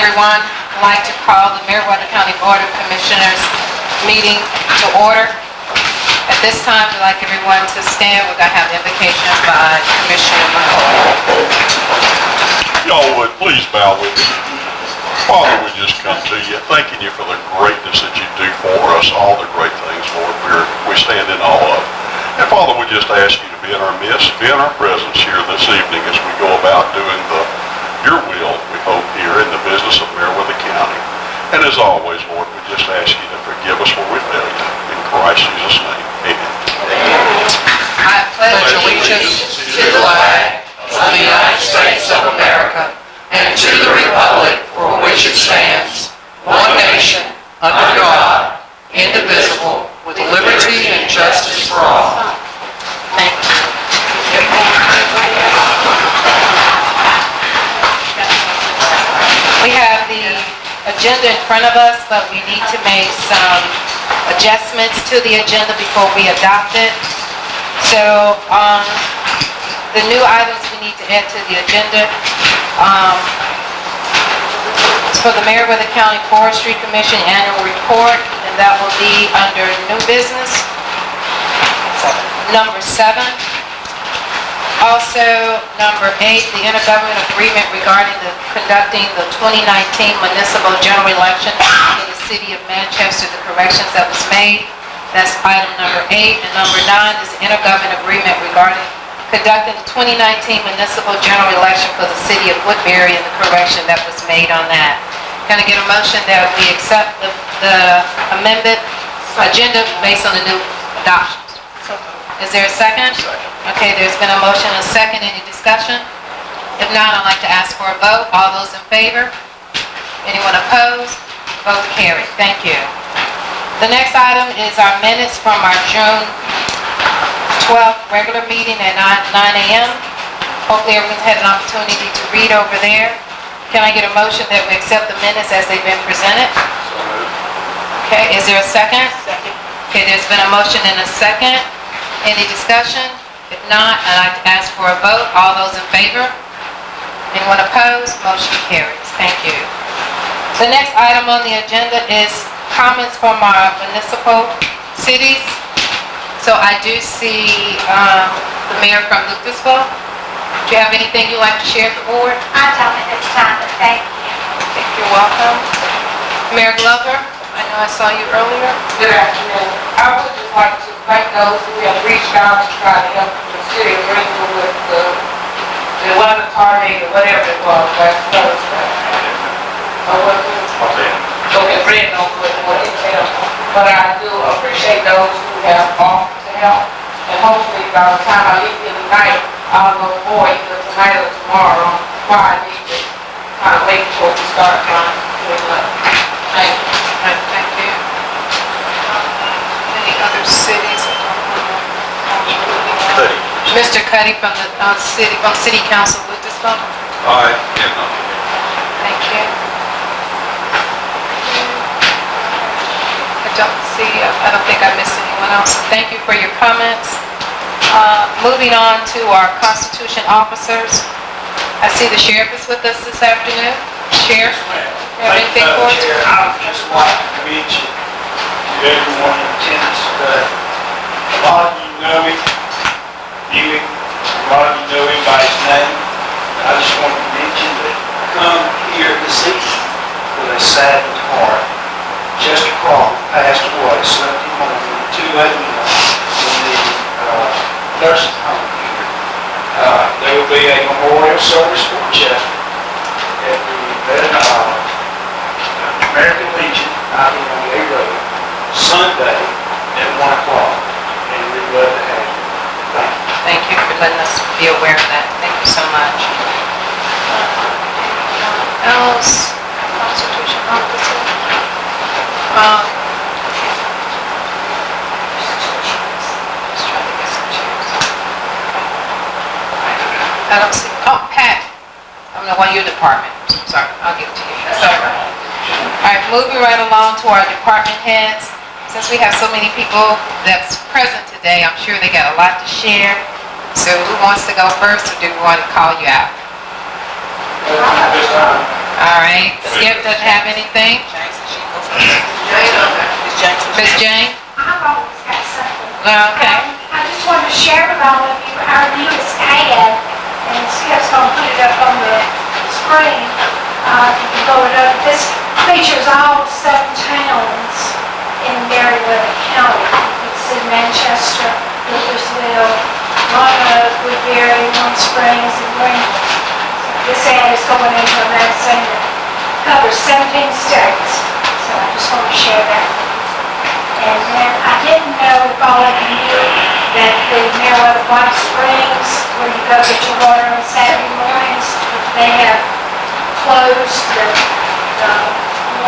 everyone. I'd like to call the Meriwether County Board of Commissioners meeting to order. At this time, I'd like everyone to stand. We're going to have invocations by Commissioner McCoy. Y'all would please bow with me. Father, we just come to you, thanking you for the greatness that you do for us, all the great things, Lord, we stand in awe of. And Father, we just ask you to be in our midst, be in our presence here this evening as we go about doing your will, we hope, here in the business of Meriwether County. And as always, Lord, we just ask you to forgive us where we fail you. In Christ Jesus' name, amen. I pledge allegiance to the flag of the United States of America and to the republic for which it stands, one nation, under God, indivisible, with liberty and justice for all. Thank you. We have the agenda in front of us, but we need to make some adjustments to the agenda before we adopt it. So, the new items we need to add to the agenda is for the Meriwether County Forestry Commission annual report, and that will be under new business, number 7. Also, number 8, the intergovernmental agreement regarding conducting the 2019 municipal general election in the city of Manchester, the corrections that was made. That's item number 8. And number 9 is the intergovernmental agreement regarding conducting the 2019 municipal general election for the city of Woodbury and the correction that was made on that. Can I get a motion that we accept the amended agenda based on the new adoptions? Is there a second? Okay, there's been a motion and a second. Any discussion? If not, I'd like to ask for a vote. All those in favor? Anyone opposed? Vote carried. Thank you. The next item is our minutes from our June 12th regular meeting at 9 a.m. Hopefully everyone's had an opportunity to read over there. Can I get a motion that we accept the minutes as they've been presented? Okay, is there a second? Second. Okay, there's been a motion and a second. Any discussion? If not, I'd like to ask for a vote. All those in favor? Anyone opposed? Motion carries. Thank you. The next item on the agenda is comments from our municipal cities. So I do see the mayor from Lucasville. Do you have anything you'd like to share with the board? I don't at this time, but thank you. You're welcome. Mayor Glover, I know I saw you earlier. Good afternoon. I would just like to thank those who have reached out to try to help the city of Greenville with the 11 tornado, whatever it was, last Thursday. Okay, Brent knows what it entails. But I do appreciate those who have offered to help. And hopefully by the time I leave here tonight, I'll know more either tonight or tomorrow. Why I need to kind of wait before we start trying to do it up. Thank you. Thank you. Any other cities? Mr. Cuddy from the City Council of Lucasville. Thank you. I don't think I missed anyone else. Thank you for your comments. Moving on to our Constitution officers. I see the sheriff is with us this afternoon. Sheriff, you have anything for us? I would just like to mention to everyone in attendance today, a lot of you know him, a lot of you know everybody's name. I just want to mention that come here this evening with a saddened heart. Chester Crawford passed away Sunday morning at 2 a.m. in the nursing home here. There will be a memorial service for Chester at the American Legion, out here on the A Road, Sunday at 1 o'clock. And we'd love to have you. Thank you. Thank you for letting us be aware of that. Thank you so much. Else? Constitution officer? Just trying to get some chairs. I don't see. Oh, Pat. I'm the one your department. Sorry, I'll give it to you. Sorry. All right, moving right along to our department heads. Since we have so many people that's present today, I'm sure they got a lot to share. So who wants to go first, or do we want to call you out? All right, Skip doesn't have anything? Ms. Jane? I've always got something. Okay. I just wanted to share with all of you our newest ad, and Skip's gonna put it up on the screen. You can go it up. This features all 7 towns in Meriwether County. It's in Manchester, Lucasville, Roanoke, Woodbury, Warm Springs, and Greenville. This ad is going into a magazine that covers 17 states, so I just want to share that with you. And then I didn't know if all of you knew that the Meriwether White Springs, where you go get your water on Saturday mornings, they have closed the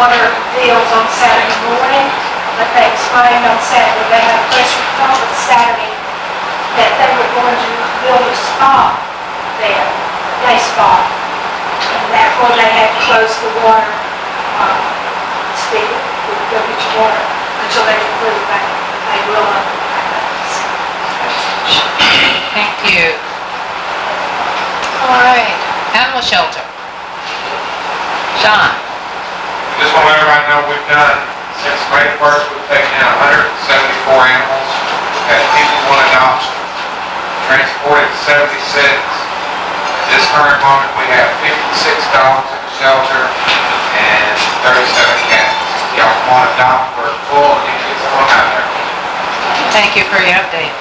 water deals on Saturday morning, but they explained on Saturday, they had a press conference Saturday that they were going to build a spa there, day spa, and therefore they had to close the water spigot, you go get your water, until they can put it back, they will open it back up. Thank you. All right, animal shelter. John? Just want to let everybody know we've done, since May 1st, we've taken in 174 animals, had 51 adoptions, transported 76. At this current moment, we have 56 dogs in the shelter and 37 cats. Y'all want to adopt, we're full, and you can get someone out there. Thank you for your update.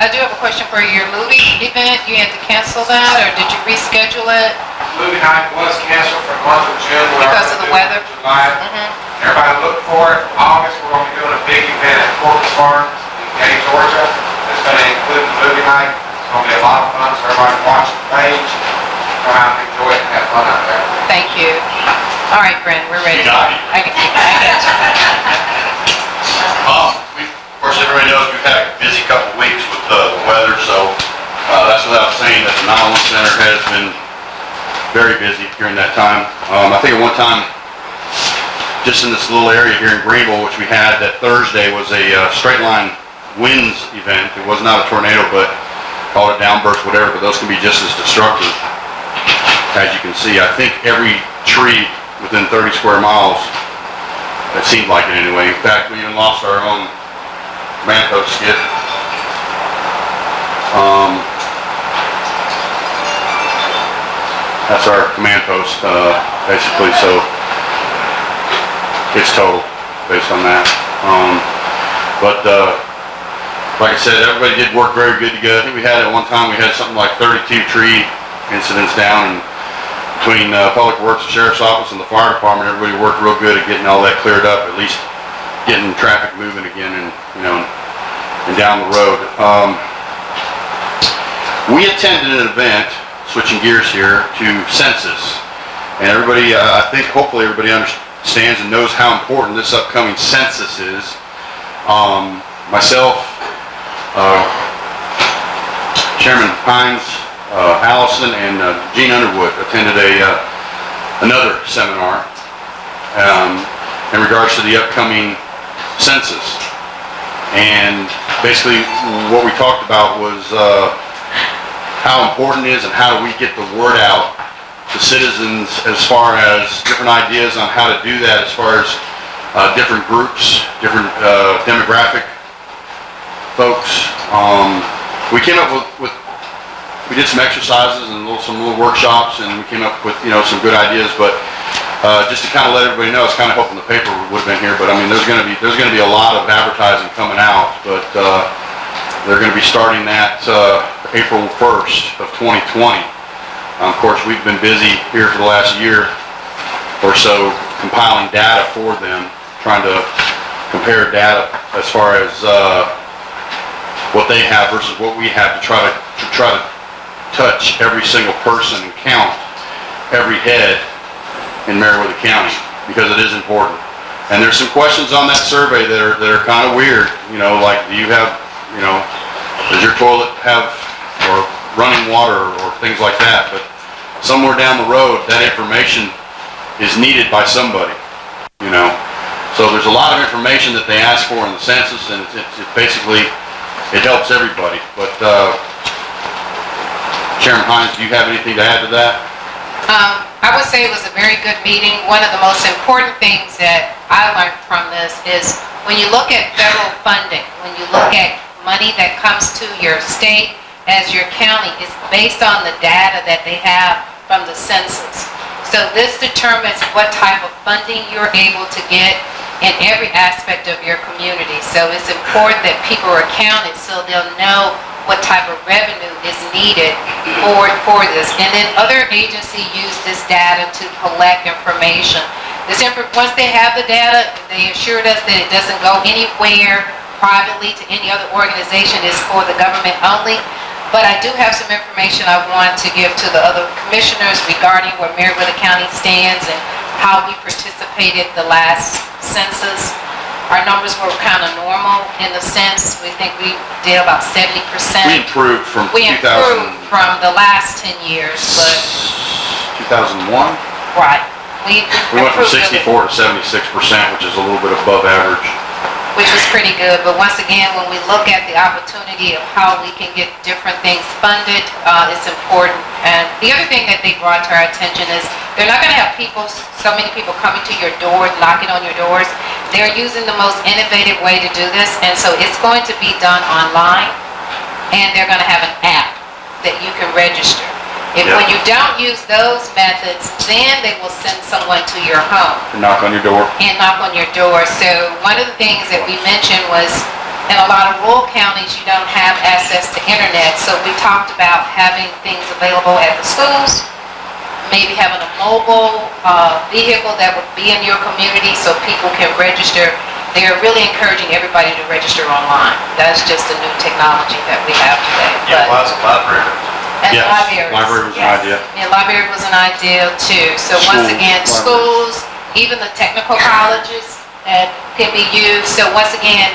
I do have a question for your movie event. You had to cancel that, or did you reschedule it? Movie night was canceled for the month of June. Because of the weather? July. Everybody look for it. August, we're going to be doing a big event at Corpus Farms in Gay, Georgia. It's going to include the movie night. It's going to be a lot of fun, so everybody watch the page. Come out and enjoy it and have fun out there. Thank you. All right, Brent, we're ready. You got it. I got you. Of course, everybody knows we've had a busy couple of weeks with the weather, so that's without saying that the 911 Center has been very busy during that time. I think at one time, just in this little area here in Greenville, which we had that Thursday, was a straight line winds event. It was not a tornado, but call it downburst, whatever, but those can be just as destructive. As you can see, I think every tree within 30 square miles, it seemed like it anyway. In fact, we even lost our own manto skid. That's our command post, basically, so it's total based on that. Like I said, everybody did work very good together. I think we had at one time, we had something like 32 tree incidents down, and between Public Works, the Sheriff's Office, and the Fire Department, everybody worked real good at getting all that cleared up, at least getting traffic moving again, and and down the road. We attended an event, switching gears here, to census, and everybody, I think, hopefully everybody understands and knows how important this upcoming census is. Myself, Chairman Hines, Allison, and Gene Underwood attended another seminar in regards to the upcoming census. And basically what we talked about was how important it is and how do we get the word out to citizens as far as different ideas on how to do that, as far as different groups, different demographic folks. We came up with we did some exercises and some little workshops, and we came up with some good ideas. But just to kind of let everybody know, it's kind of hoping the paper would have been here. But I mean, there's going to be a lot of advertising coming out. But they're going to be starting that April 1st of 2020. Of course, we've been busy here for the last year or so compiling data for them, trying to compare data as far as what they have versus what we have to try to touch every single person and count every head in Meriwether County, because it is important. And there's some questions on that survey that are kind of weird, like, do you have, does your toilet have or running water or things like that? But somewhere down the road, that information is needed by somebody, So there's a lot of information that they ask for in the census, and it basically, it helps everybody. But Chairman Hines, do you have anything to add to that? I would say it was a very good meeting. One of the most important things that I learned from this is when you look at federal funding, when you look at money that comes to your state as your county, it's based on the data that they have from the census. So this determines what type of funding you're able to get in every aspect of your community. So it's important that people are counted so they'll know what type of revenue is needed for this. And then other agencies use this data to collect information. Once they have the data, they assured us that it doesn't go anywhere privately to any other organization. It's for the government only. But I do have some information I want to give to the other commissioners regarding where Marietta County stands and how we participated the last census. Our numbers were kind of normal in the sense, we think we did about 70%. We improved from We improved from the last 10 years, but, 2001. right. We We went from improved really, 64 to 76%, which is a little bit above average. which was pretty good. But once again, when we look at the opportunity of how we can get different things funded, it's important. And the other thing that they brought to our attention is they're not going to have so many people coming to your door, knocking on your doors. They're using the most innovative way to do this, and so it's going to be done online, and they're going to have an app that you can register. When you don't use those methods, then they will send someone to your home. Knock on your door. And knock on your door. So one of the things that we mentioned was in a lot of rural counties, you don't have access to internet. So we talked about having things available at the schools, maybe having a mobile vehicle that would be in your community so people can register. They're really encouraging everybody to register online. That's just a new technology that we have today. Utilize a library. And Yes, libraries. library was an idea. Yeah, library was an idea too. So once School, again, library. schools, even the technical colleges that can be used. So once again,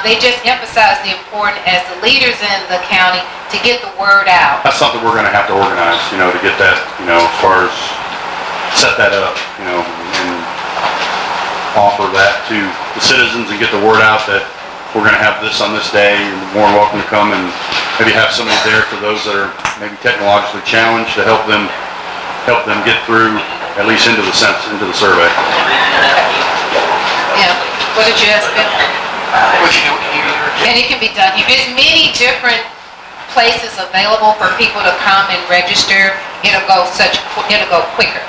they just emphasize the importance as the leaders in the county to get the word out. That's something we're gonna have to organize, to get that, as far as set that up, and offer that to the citizens and get the word out that we're gonna have this on this day, and you're more than welcome to come and maybe have somebody there for those that are maybe technologically challenged to help them get through at least into the survey. Yeah. What did you ask, Ben? And it can be done here. There's many different places available for people to come and register. It'll go quicker.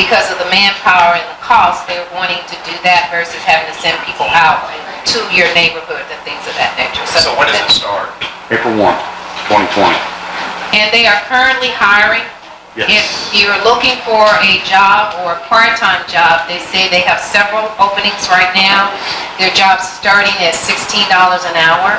Because of the manpower and the cost, they're wanting to do that versus having to send people out to your neighborhood and things of that nature. So when does it start? April 1, 2020. And they are currently hiring. Yes. If you're looking for a job or a part-time job, they say they have several openings right now. Their jobs starting at $16 an hour.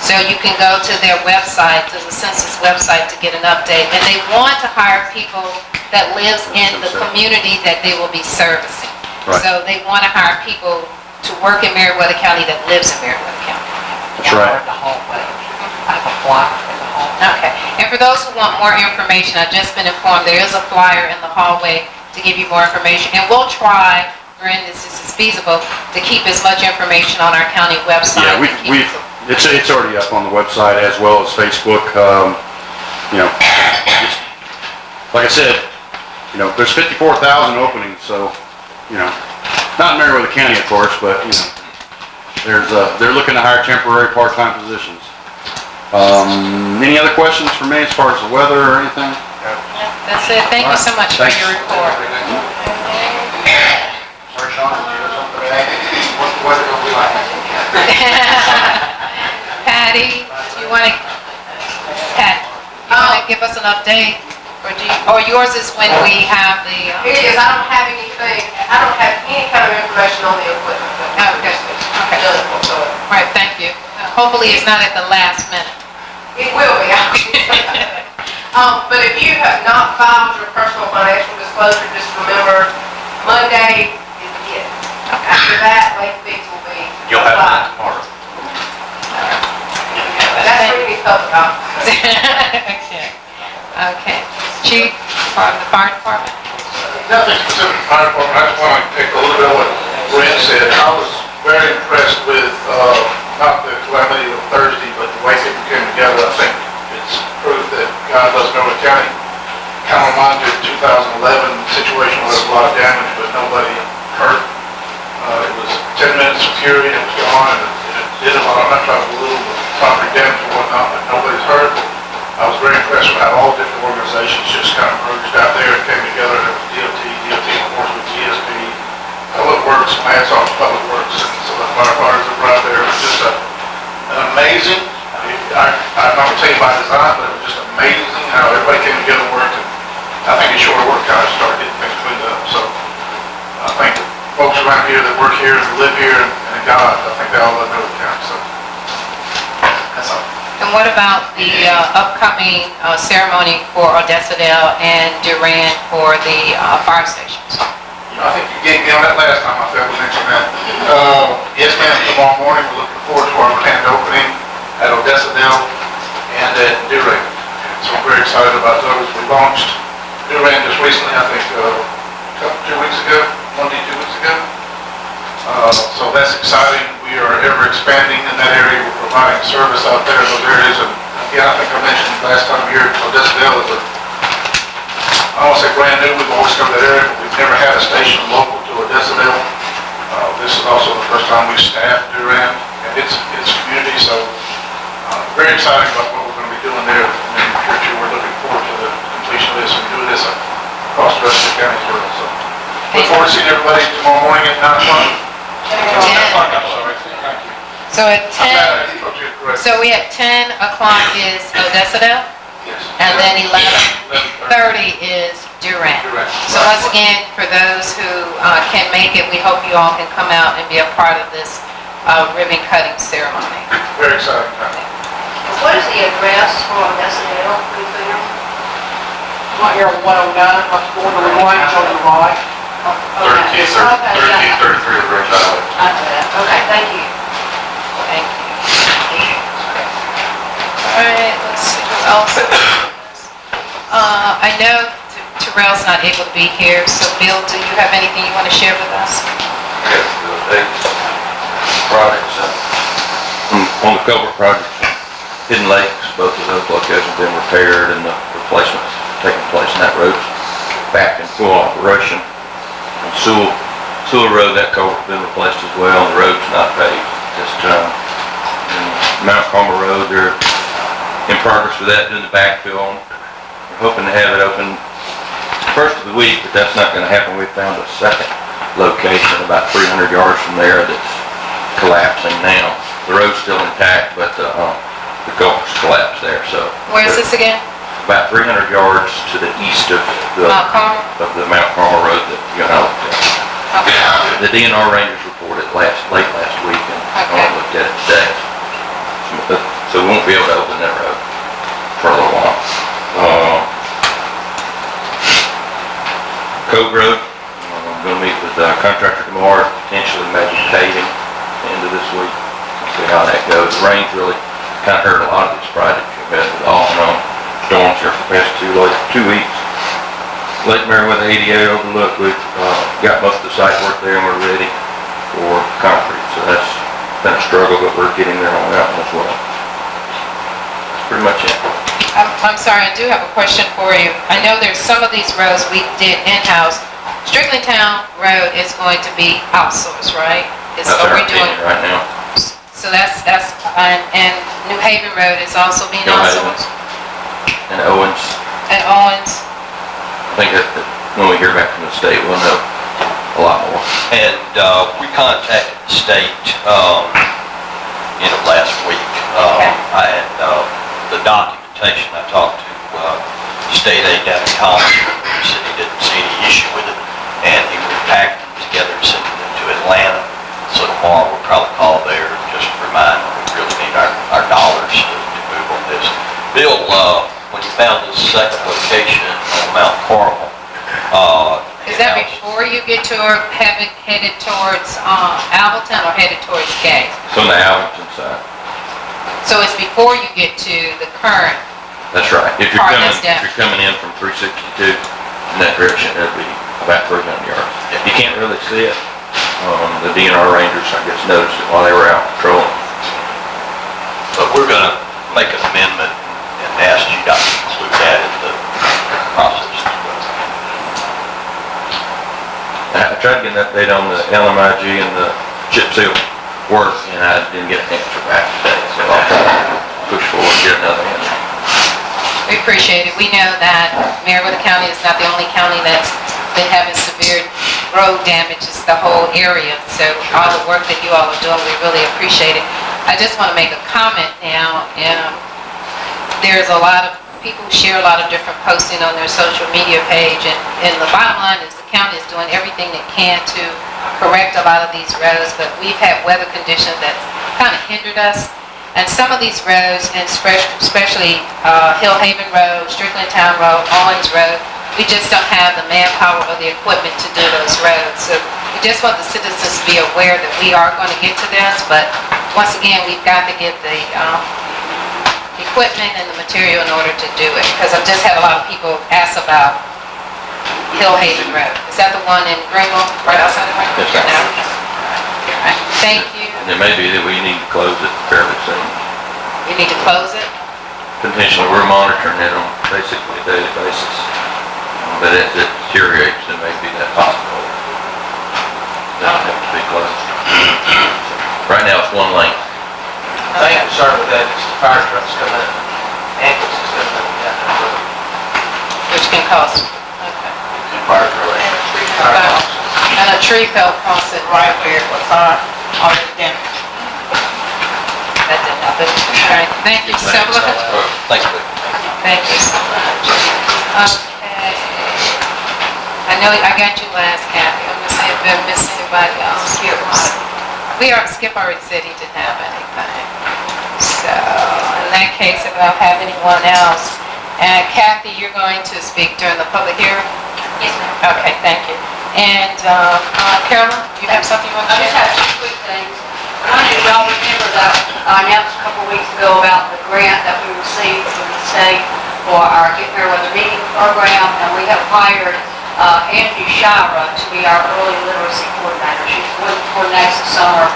So you can go to their website, to the census website to get an update. And they want to hire people that lives in the community that they will be servicing. Right. So they want to hire people to work in Marietta County that lives in Marietta County. That's right. The hallway, like a block in the hallway. Okay. And for those who want more information, I've just been informed there is a flyer in the hallway to give you more information. And we'll try, when this is feasible, to keep as much information on our county website. Yeah, it's already up on the website as well as Facebook. Like I said, there's 54,000 openings, so, not in Marietta County, of course, but, they're looking to hire temporary part-time positions. Any other questions for me as far as the weather or anything? That's it. Thank you so much for Thanks. your report. Sir Sean, do you have something to add? What's the weather gonna be like? Patty, you want to give us an update? Or yours is when we have the... It is, I don't have any kind of information on the equipment. Okay. None whatsoever. Right, thank you. Hopefully it's not at the last minute. It will be. But if you have not filed your personal financial disclosure, just remember, Monday is it. After that, late fees will be You'll have applied. that tomorrow. That's really public office. Okay. Chief, from the fire department? Nothing specific to fire department, I just want to take a little bit of what Brent said. I was very impressed with, not the calamity of Thursday, but the way people came together. I think it's proof that God loves Marietta County. kind of reminded me of 2011 situation where there was a lot of damage, but nobody hurt. It was 10 minutes of fury and it was gone, and it did a lot. I'm not trying to belittle the property damage and whatnot, but nobody's hurt. I was very impressed with how all different organizations just kind of merged out there and came together. There was DOT enforcement, GSP, Public Works, my hats off to Public Works, and some of the firefighters that were out there. It was just an amazing, I'm not going to tell you by design, but it was just amazing how everybody came together and worked. And I think it's short work kind of started getting things cleaned up. So I think the folks around here that work here and live here and God, I think they all love Middle County. So that's all. And what about the upcoming ceremony for Odessa Dale and Durand for the fire stations? I think you gave me on that last time, I failed to mention that. Yes, ma'am, tomorrow morning, we're looking forward to our grand opening at Odessa Dale and at Durand. So we're very excited about those. We launched Durand just recently, I think, 2 weeks ago, Monday, 2 weeks ago. So that's exciting. We are ever expanding in that area. We're providing service out there in those areas. And again, I think I mentioned last time here, Odessa Dale is I don't want to say brand new, we've always covered that area, but we've never had a station local to Odessa Dale. This is also the first time we've staffed Durand and its community, so very exciting about what we're going to be doing there. And in the future, we're looking forward to the completion of this and doing this across the rest of the county as well. So look forward to seeing everybody tomorrow morning at 9 o'clock. 10 o'clock, I'm sorry. Thank you. So at I'm glad I keep up to you correct. So we have 10 o'clock is Odessa Dale, Yes. and then 11:30 is Durand. So once again, for those who can make it, we hope you all can come out and be a part of this ribbon cutting ceremony. Very exciting time. What is the address for Odessa Dale? Right here on 109, like going to the right, on the right. 1333 of Ridge Highway. Okay, thank you. Thank you. All right, let's see who else. I know Terrell's not able to be here, so Bill, do you have anything you want to share with us? Yes, projects, on the culvert projects, Hidden Lakes, both of those locations have been repaired and the replacements taking place in that road's back in full operation. On Sewell Road, that culvert's been replaced as well, and the road's not paved this time. And Mount Carmel Road, they're in progress with that, doing the backfill. We're hoping to have it open first of the week, but that's not going to happen. We found a second location about 300 yards from there that's collapsing now. The road's still intact, but the culvert's collapsed there, so. Where is this again? About 300 yards to the east of the Mount Carmel? Mount Carmel Road that you know. Okay. The DNR Rangers reported late last week, and I looked at it today. So we won't be able to open that road for a little while. Cove Road, I'm going to meet with contractor tomorrow, potentially maybe paving into this week. See how that goes. The rain's really kind of hurt a lot of these projects we've had with off and on storms here for the past 2 weeks. Lake Meriwether ADA overlook, we've got most of the site work there and we're ready for concrete. So that's been a struggle, but we're getting there on that one as well. That's pretty much it. I'm sorry, I do have a question for you. I know there's some of these roads we did in-house. Strickland Town Road is going to be outsourced, right? That's our opinion right now. So that's and New Haven Road is also being New Haven. outsourced? And Owens, And Owens? I think that when we hear back from the state, we'll know a lot more. And we contacted the state last week. I had the documentation. I talked to state aid down in College. He said he didn't see any issue with it, and he would pack them together and send them to Atlanta. So tomorrow we'll probably call there and just remind them we really need our dollars to move on this. Bill, when you found this second location on Mount Carmel, Is that before you get to headed towards Appleton or headed towards Gay? It's on the Allenton side. So it's before you get to the current? That's right. If Part that's down. you're coming in from 362 in that direction, it'll be about 300 yards. You can't really see it. The DNR Rangers, I guess, noticed it while they were out patrolling. but we're going to make an amendment and ask you to include that in the process. I tried to get an update on the LMIG and the chip seal work, and I didn't get an answer back today, so I'll try to push forward and get another answer. We appreciate it. We know that Marietta County is not the only county that's been having severe road damage. It's the whole area. So all the work that you all are doing, we really appreciate it. I just want to make a comment now. There's a lot of people who share a lot of different posting on their social media page, and the bottom line is the county is doing everything it can to correct a lot of these roads, but we've had weather conditions that kind of hindered us. And some of these roads, and especially Hill Haven Road, Strickland Town Road, Owens Road, we just don't have the manpower or the equipment to do those roads. So we just want the citizens to be aware that we are going to get to this, but once again, we've got to get the equipment and the material in order to do it. Because I've just had a lot of people ask about Hill Haven Road. Is that the one in Greenville, right outside of Greenville? Yes, ma'am. No. All right. Thank you. And it may be that we need to close it fairly soon. You need to close it? Potentially, we're monitoring it on basically a daily basis. But as it deteriorates, there may be that possibility. Doesn't have to be closed. Right now, it's one lane. Thank you, sir, for that. It's the fire trucks coming in, ambulances coming in down that road. Which can cost. Okay. Fire truck. And a tree fell across it right where it was already damaged. That did happen. All right, thank you so much. Thank you. Thank you so much. Okay. I know I got you last, Kathy. I'm gonna say if I missed anybody else. Skip already said he didn't have anything. So, in that case, if I don't have anyone else, and Kathy, you're going to speak during the public hearing? Yes, ma'am. Okay, thank you. And Carolyn, you have something you want to I just share? have two quick things. One is, y'all remember that I announced a couple weeks ago about the grant that we received from the state for our Get Fair Weather Reading program, and we have hired Angie Shira to be our early literacy coordinator. She's the one that coordinates the summer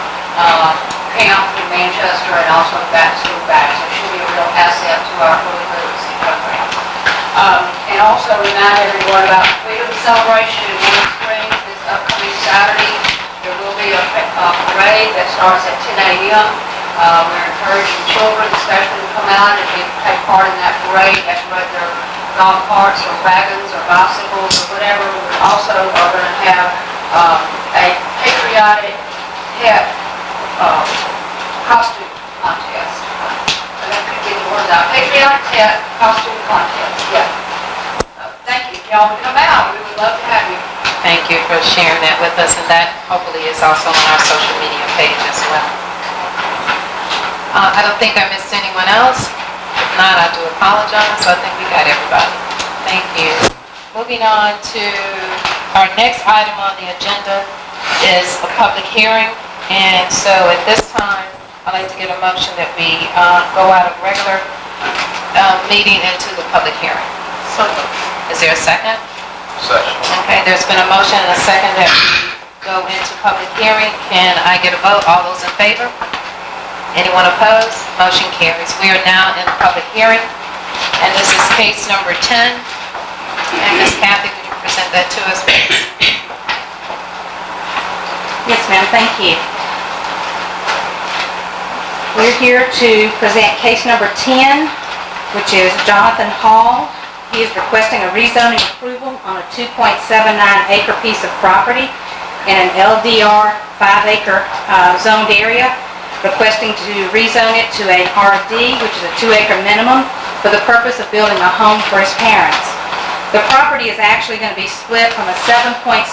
camp in Manchester and also back to school back, so she'll be a real asset to our early literacy program. And also remind everyone about Freedom Celebration in Warm Springs this upcoming Saturday. There will be a parade that starts at 10 a.m. We're encouraging children especially to come out and take part in that parade, whether they're golf carts or wagons or bicycles or whatever. We also are going to have a patriotic pet costume contest. I couldn't get the words out. Patriotic pet costume contest, yeah. Thank you. If y'all would come out, we would love to have you. Thank you for sharing that with us, and that hopefully is also on our social media page as well. I don't think I missed anyone else. If not, I do apologize. So I think we got everybody. Thank you. Moving on to our next item on the agenda is a public hearing. And so at this time, I'd like to get a motion that we go out of regular meeting into the public hearing. Is there a second? Second. Okay, there's been a motion and a second that we go into public hearing. Can I get a vote? All those in favor? Anyone opposed? Motion carries. We are now in the public hearing, and this is case number 10. And Ms. Kathy, would you present that to us, please? Yes, ma'am, thank you. We're here to present case number 10, which is Jonathan Hall. He is requesting a rezoning approval on a 2.79 acre piece of property in an LDR 5-acre zoned area, requesting to rezone it to an RD, which is a 2-acre minimum, for the purpose of building a home for his parents. The property is actually going to be split from a 7.79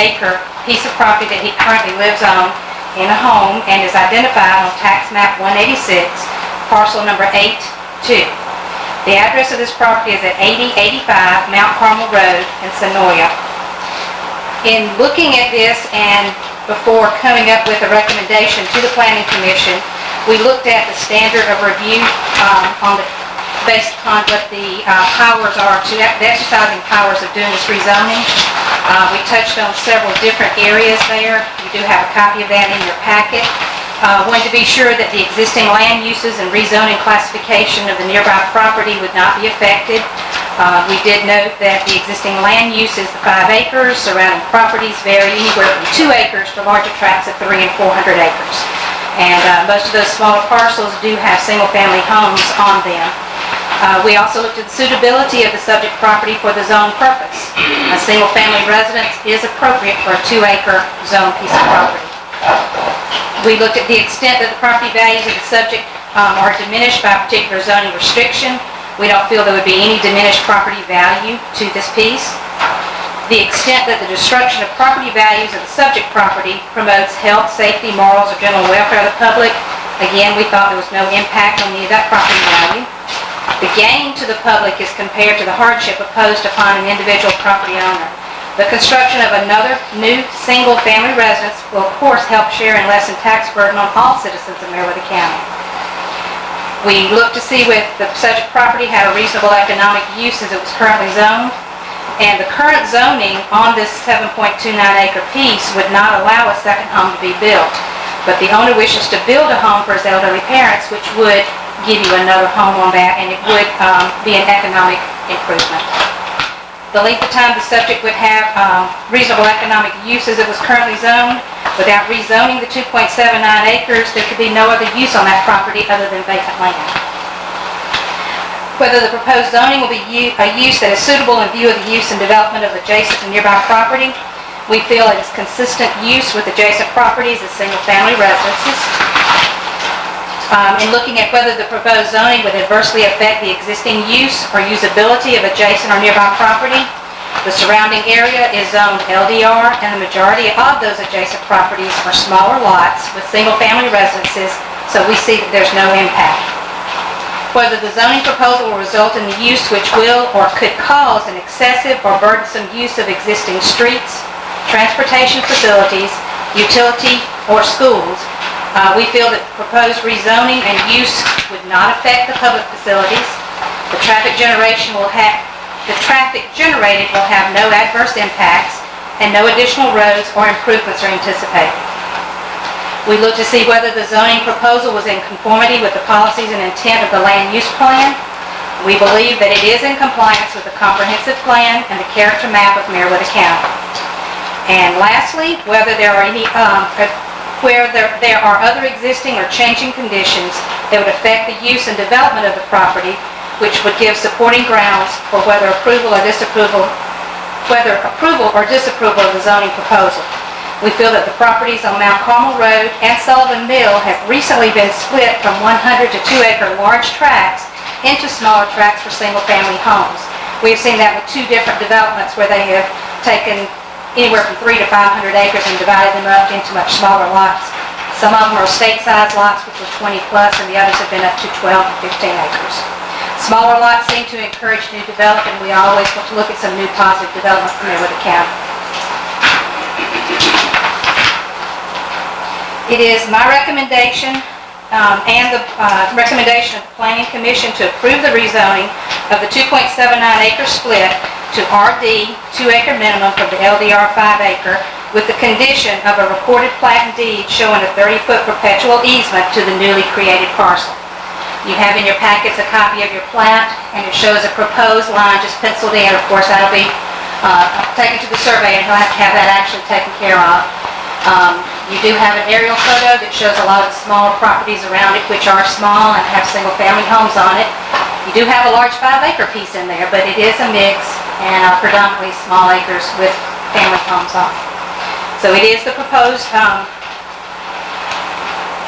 acre piece of property that he currently lives on in a home and is identified on tax map 186, parcel number 82. The address of this property is at 8085 Mount Carmel Road in Sonoya. In looking at this and before coming up with a recommendation to the Planning Commission, we looked at the standard of review based upon what the powers are to the exercising powers of doing this rezoning. We touched on several different areas there. You do have a copy of that in your packet. Wanted to be sure that the existing land uses and rezoning classification of the nearby property would not be affected. We did note that the existing land use is the 5 acres. Surrounding properties vary anywhere from 2 acres to larger tracts of 300 and 400 acres. And most of those smaller parcels do have single-family homes on them. We also looked at the suitability of the subject property for the zone purpose. A single-family residence is appropriate for a 2-acre zone piece of property. We looked at the extent that the property values of the subject are diminished by a particular zoning restriction. We don't feel there would be any diminished property value to this piece. The extent that the destruction of property values of the subject property promotes health, safety, morals, or general welfare of the public. Again, we thought there was no impact on any of that property value. The gain to the public is compared to the hardship imposed upon an individual property owner. The construction of another new single-family residence will of course help share and lessen tax burden on all citizens of Meriwether County. We looked to see if the subject property had a reasonable economic use as it was currently zoned, and the current zoning on this 7.29-acre piece would not allow a second home to be built. But the owner wishes to build a home for his elderly parents, which would give you another home on that, and it would be an economic improvement. The length of time the subject would have reasonable economic use as it was currently zoned. Without rezoning the 2.79 acres, there could be no other use on that property other than vacant land. Whether the proposed zoning will be a use that is suitable in view of the use and development of adjacent and nearby property, we feel it is consistent use with adjacent properties as single-family residences. In looking at whether the proposed zoning would adversely affect the existing use or usability of adjacent or nearby property, the surrounding area is zoned LDR, and the majority of those adjacent properties are smaller lots with single-family residences, so we see that there's no impact. Whether the zoning proposal will result in the use which will or could cause an excessive or burdensome use of existing streets, transportation facilities, utility, or schools, we feel that proposed rezoning and use would not affect the public facilities. The traffic generated will have no adverse impacts, and no additional roads or improvements are anticipated. We looked to see whether the zoning proposal was in conformity with the policies and intent of the land use plan. We believe that it is in compliance with the comprehensive plan and the character map of Meriwether County. And lastly, whether there are other existing or changing conditions that would affect the use and development of the property, which would give supporting grounds for whether approval or disapproval of the zoning proposal. We feel that the properties on Mount Carmel Road and Sullivan Mill have recently been split from 100 to 2-acre large tracts into smaller tracts for single-family homes. We have seen that with 2 different developments where they have taken anywhere from 300 to 500 acres and divided them up into much smaller lots. Some of them are state-sized lots, which were 20 plus, and the others have been up to 12 to 15 acres. Smaller lots seem to encourage new development, and we always want to look at some new positive development from Meriwether County. It is my recommendation and the recommendation of the Planning Commission to approve the rezoning of the 2.79-acre split to RD 2-acre minimum from the LDR 5-acre with the condition of a recorded plat and deed showing a 30-foot perpetual easement to the newly created parcel. You have in your packets a copy of your plat, and it shows a proposed line just penciled in. Of course, that'll be taken to the surveyor, and he'll have to have that actually taken care of. You do have an aerial photo that shows a lot of small properties around it, which are small and have single-family homes on it. You do have a large 5-acre piece in there, but it is a mix and predominantly small acres with family homes on it. So it is the proposed,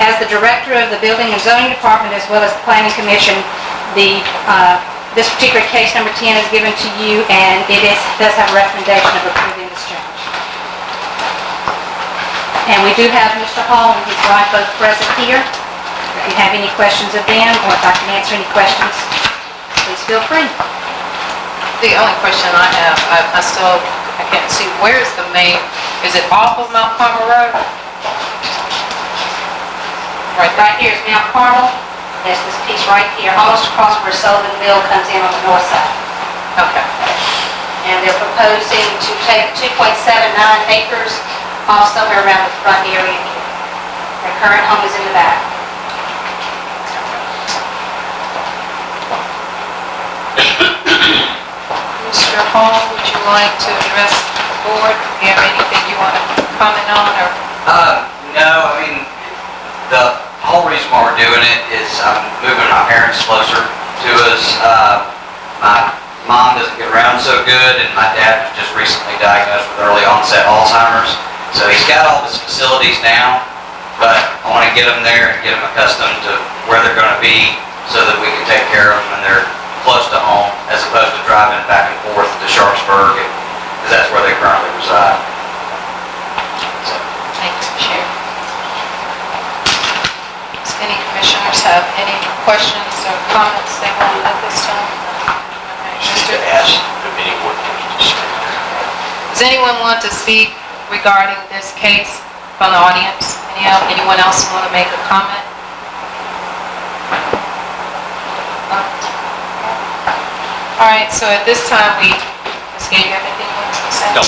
as the director of the Building and Zoning Department as well as the Planning Commission, this particular case number 10 is given to you, and it does have a recommendation of approving this change. And we do have Mr. Hall and his wife both present here. If you have any questions of them, or if I can answer any questions, please feel free. The only question I have, I can't see, where is the main, is it off of Mount Carmel Road? Right here is Mount Carmel. There's this piece right here, almost across where Sullivan Mill comes in on the north side. Okay. And they're proposing to take 2.79 acres off somewhere around the front area here. Their current home is in the back. Mr. Hall, would you like to address the board? Do you have anything you want to comment on, or? No, I mean, the whole reason why we're doing it is I'm moving my parents closer to us. My mom doesn't get around so good, and my dad was just recently diagnosed with early onset Alzheimer's. So he's got all his facilities now, but I want to get them there and get them accustomed to where they're going to be so that we can take care of them when they're close to home, as opposed to driving back and forth to Sharpsburg, because that's where they currently reside. Thank you, Chair. Does any commissioners have any questions or comments they want at this time? Just to ask if anyone wants to speak. Does anyone want to speak regarding this case from the audience? Anyone else want to make a comment? All right, so at this time, Ms. Gay, you have anything you want to say? No.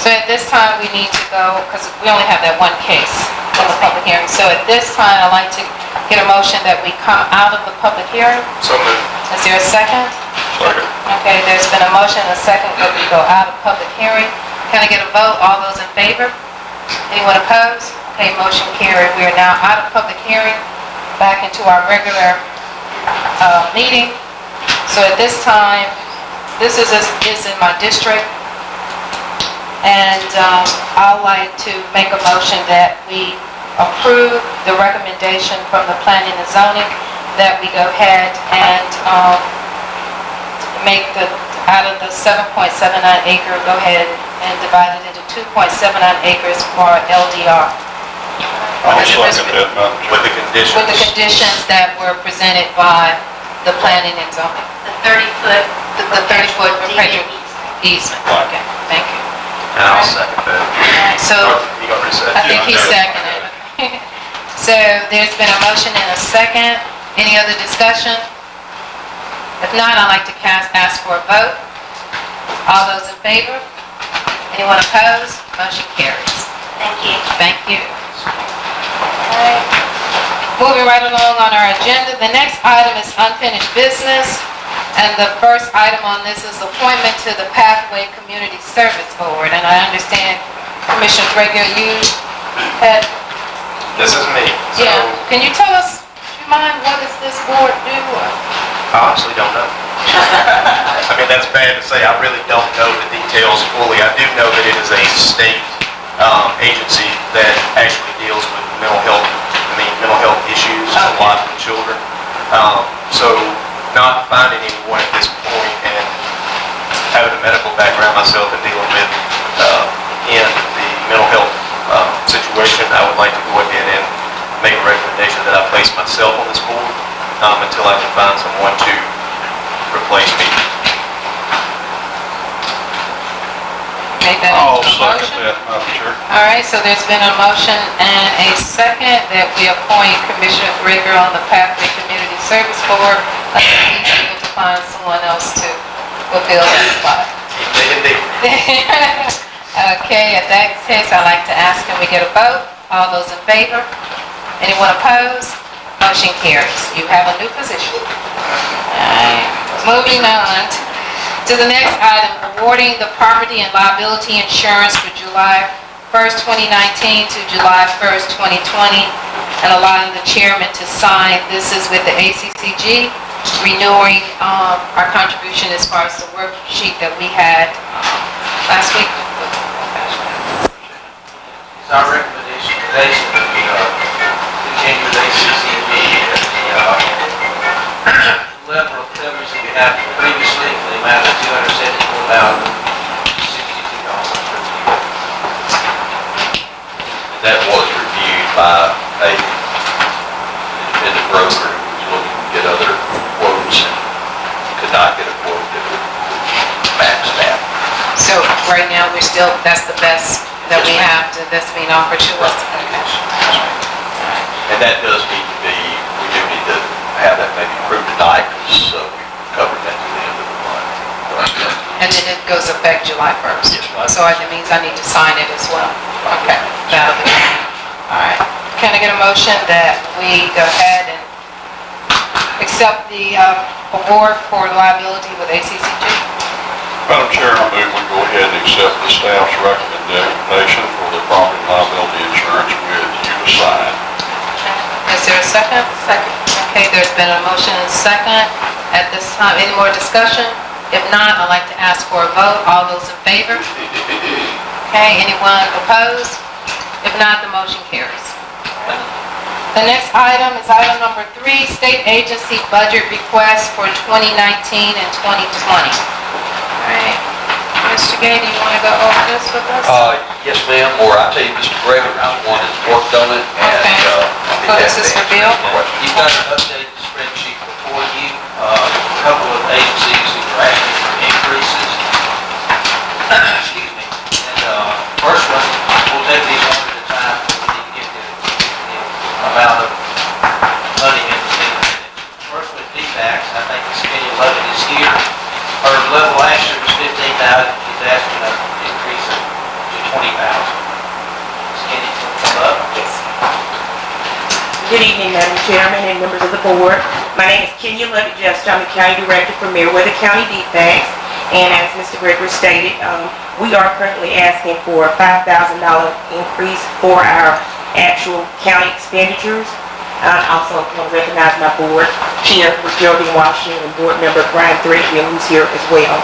So at this time, we need to go, because we only have that one case from the public hearing. So at this time, I'd like to get a motion that we come out of the public hearing. So moved. Is there a second? Second. Okay, there's been a motion and a second that we go out of public hearing. Can I get a vote? All those in favor? Anyone opposed? Okay, motion carried. We are now out of public hearing, back into our regular meeting. So at this time, this is in my district, and I'd like to make a motion that we approve the recommendation from the planning and zoning, that we go ahead and make out of the 7.79 acre, go ahead and divide it into 2.79 acres for LDR. I'll second that, Madam Chair. With the conditions. With the conditions that were presented by the planning and zoning. The 30-foot. The 30-foot perpetual deed easement. Okay, thank you. And I'll second that. Alright, so You already said. I think he seconded. So there's been a motion and a second. Any other discussion? If not, I'd like to ask for a vote. All those in favor? Anyone opposed? Motion carries. Thank you. Thank you. Alright. Moving right along on our agenda, the next item is unfinished business. And the first item on this is appointment to the Pathway Community Service Board. And I understand, Commissioner Gregory, you had... This is me. So, Yeah. Can you tell us, do you mind, what does this board do? I honestly don't know. I mean, that's bad to say. I really don't know the details fully. I do know that it is a state agency that actually deals with mental health issues a lot in children. So not finding anyone at this point, and having a medical background myself and dealing with in the mental health situation, I would like to go ahead and make a recommendation that I place myself on this board until I can find someone to replace me. Make that I'll into a second motion? that, Madam Chair. All right, so there's been a motion and a second that we appoint Commissioner Grigger on the Pathway Community Service Board. I think he's able to find someone else to fulfill that spot. Okay, at that case, I'd like to ask, can we get a vote? All those in favor? Anyone opposed? Motion carries. You have a new position. All right, moving on to the next item, awarding the property and liability insurance for July 1st, 2019 to July 1st, 2020, and allowing the chairman to sign. This is with the ACCG, renewing our contribution as far as the worksheet that we had last week. It's our recommendation today that we continue with ACCB at the level of coverage that we have previously for the amount of $274,062 per year. That was reviewed by a independent broker who was looking to get other quotes and could not get a quote that would match that. So right now, we're still, that's the best that we have that's being offered to us. Okay. And that does need to be, we do need to have that maybe approved tonight, because we've covered that to the end of the month. And then it goes effect July 1st. Yes, ma'am. So that means I need to sign it as well. Okay. That'll be good. All right. Can I get a motion that we go ahead and accept the award for liability with ACCG? Madam Chair, I move we go ahead and accept the staff's recommendation for the property and liability insurance with you to sign. Is there a second? Second. Okay, there's been a motion and second. At this time, any more discussion? If not, I'd like to ask for a vote. All those in favor? Okay, anyone opposed? If not, the motion carries. The next item is item number 3, state agency budget request for 2019 and 2020. All right. Mr. Gay, do you want to go over this with us? Yes, ma'am, or I tell you, Mr. Gregory, I'm the one that's worked on it, and, Okay. So this is for Bill? You've got an updated spreadsheet before you, a couple of agencies who are asking for increases. Excuse me, and, first one, we'll take these one at a time, so we need to get the amount of money in the city. First with DPAX, I think the skinny 11 is here. Her level last year was 15,000, she's asking us to increase it to 20,000. Skinny, come up. Yes. Good evening, Madam Chairman and members of the board. My name is Kenya Lovett-Jester. I'm the County Director for Meriwether County DPAX. And as Mr. Gregory stated, we are currently asking for a $5,000 increase for our actual county expenditures. I also want to recognize my board chair, Geraldine Washington, and board member Brian Threadgill, who's here as well.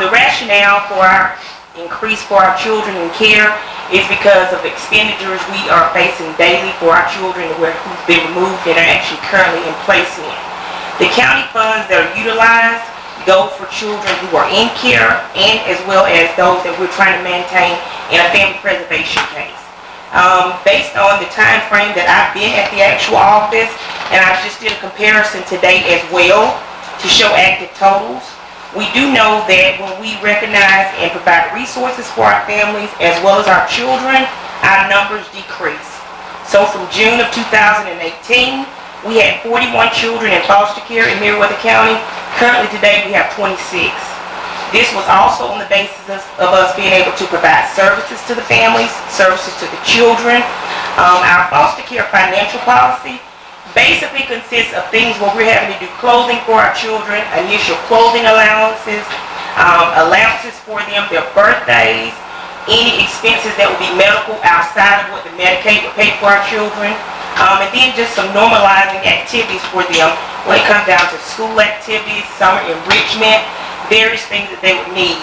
The rationale for our increase for our children in care is because of expenditures we are facing daily for our children who've been removed and are actually currently in placement. The county funds that are utilized go for children who are in care and as well as those that we're trying to maintain in a family preservation case. Based on the time frame that I've been at the actual office, and I just did a comparison today as well to show active totals, we do know that when we recognize and provide resources for our families as well as our children, our numbers decrease. So from June of 2018, we had 41 children in foster care in Meriwether County. Currently today we have 26. This was also on the basis of us being able to provide services to the families, services to the children. Our foster care financial policy basically consists of things where we're having to do clothing for our children, initial clothing allowances, allowances for them, their birthdays, any expenses that would be medical outside of what the Medicaid would pay for our children, and then just some normalizing activities for them when it comes down to school activities, summer enrichment, various things that they would need.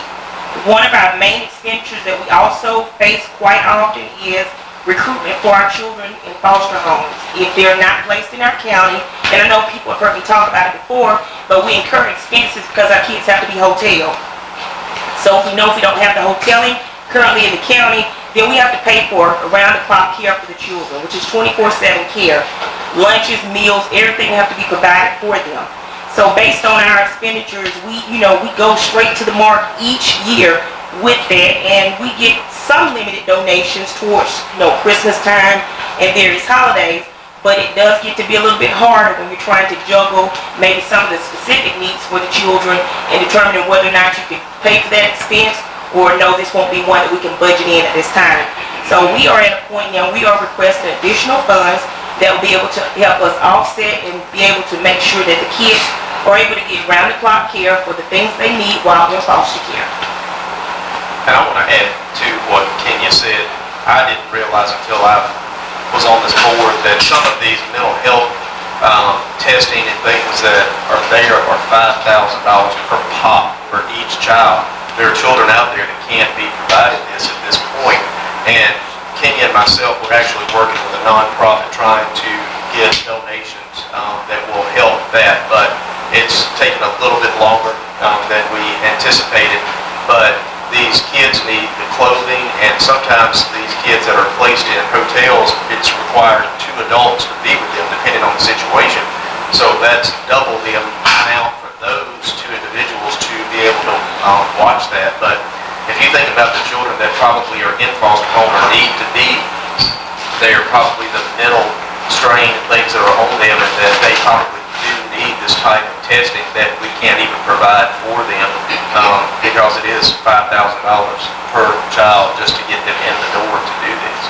One of our main expenditures that we also face quite often is recruitment for our children in foster homes. If they're not placed in our county, and I know people have heard me talk about it before, but we incur expenses because our kids have to be hoteled. So if we know if we don't have the hoteling currently in the county, then we have to pay for around-the-clock care for the children, which is 24/7 care. Lunches, meals, everything have to be provided for them. So based on our expenditures, we go straight to the mark each year with that, and we get some limited donations towards, Christmas time and various holidays, but it does get to be a little bit harder when you're trying to juggle maybe some of the specific needs for the children and determining whether or not you can pay for that expense or no, this won't be one that we can budget in at this time. So we are at a point now, we are requesting additional funds that will be able to help us offset and be able to make sure that the kids are able to get round-the-clock care for the things they need while in foster care. And I want to add to what Kenya said. I didn't realize until I was on this board that some of these mental health testing and things that are there are $5,000 per pop for each child. There are children out there that can't be provided this at this point. And Kenya and myself were actually working with a nonprofit trying to get donations that will help that, but it's taken a little bit longer than we anticipated. But these kids need the clothing, and sometimes these kids that are placed in hotels, it's required 2 adults to be with them depending on the situation. So that's double the amount for those 2 individuals to be able to watch that. But if you think about the children that probably are in foster home or need to be, they're probably the mental strain and things that are on them, and that they probably do need this type of testing that we can't even provide for them because it is $5,000 per child just to get them in the door to do this.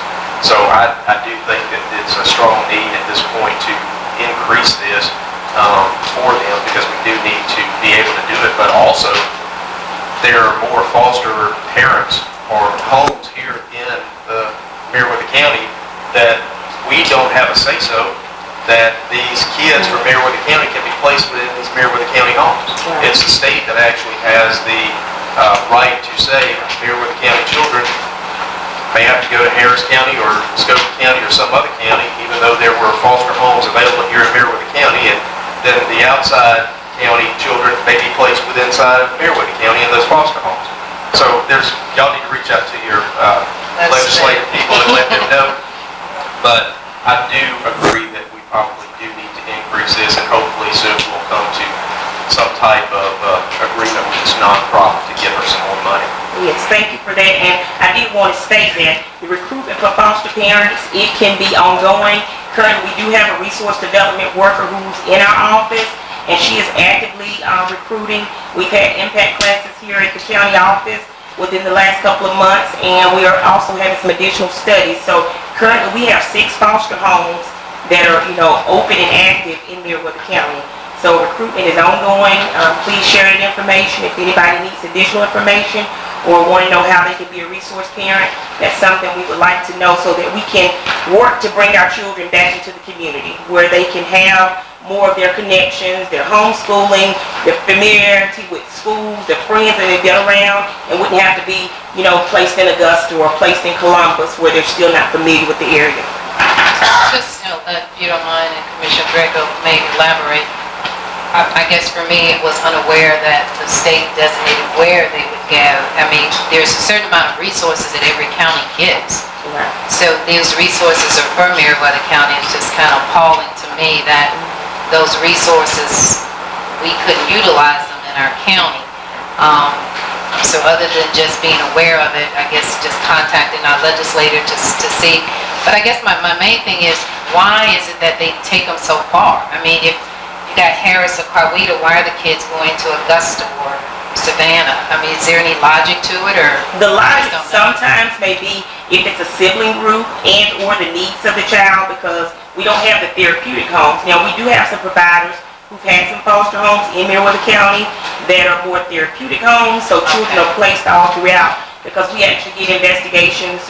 So I do think that it's a strong need at this point to increase this for them because we do need to be able to do it, but also there are more foster parents or homes here in Meriwether County that we don't have a say-so, that these kids from Meriwether County can be placed within these Meriwether County homes. It's the state that actually has the right to say Meriwether County children may have to go to Harris County or Muskogee County or some other county, even though there were foster homes available here in Meriwether County, and then the outside county children may be placed within inside of Meriwether County in those foster homes. So y'all need to reach out to your legislative people and let them know. But I do agree that we probably do need to increase this, and hopefully soon we'll come to some type of agreement with this nonprofit to give her some more money. Yes, thank you for that. And I did want to state that the recruitment for foster parents, it can be ongoing. Currently, we do have a resource development worker who's in our office, and she is actively recruiting. We've had impact classes here at the county office within the last couple of months, and we are also having some additional studies. So currently, we have 6 foster homes that are, open and active in Meriwether County. So recruitment is ongoing. Please share that information. If anybody needs additional information or want to know how they can be a resource parent, that's something we would like to know so that we can work to bring our children back into the community where they can have more of their connections, their homeschooling, their familiarity with schools, their friends that they've been around, and wouldn't have to be, placed in Augusta or placed in Columbus where they're still not familiar with the area. Just, if you don't mind, and Commissioner Greco may elaborate. I guess for me, it was unaware that the state designated where they would go. I mean, there's a certain amount of resources that every county gets. Right. So these resources are for Meriwether County. It's just kind of appalling to me that those resources, we couldn't utilize them in our county. So other than just being aware of it, I guess just contacting our legislator to see. But I guess my main thing is, why is it that they take them so far? I mean, if you got Harris or Carweta, why are the kids going to Augusta or Savannah? I mean, is there any logic to it, or? The logic sometimes may be if it's a sibling group and or the needs of the child, because we don't have the therapeutic homes. Now, we do have some providers who've had some foster homes in Meriwether County that are more therapeutic homes, so children are placed all throughout, because we actually get investigations,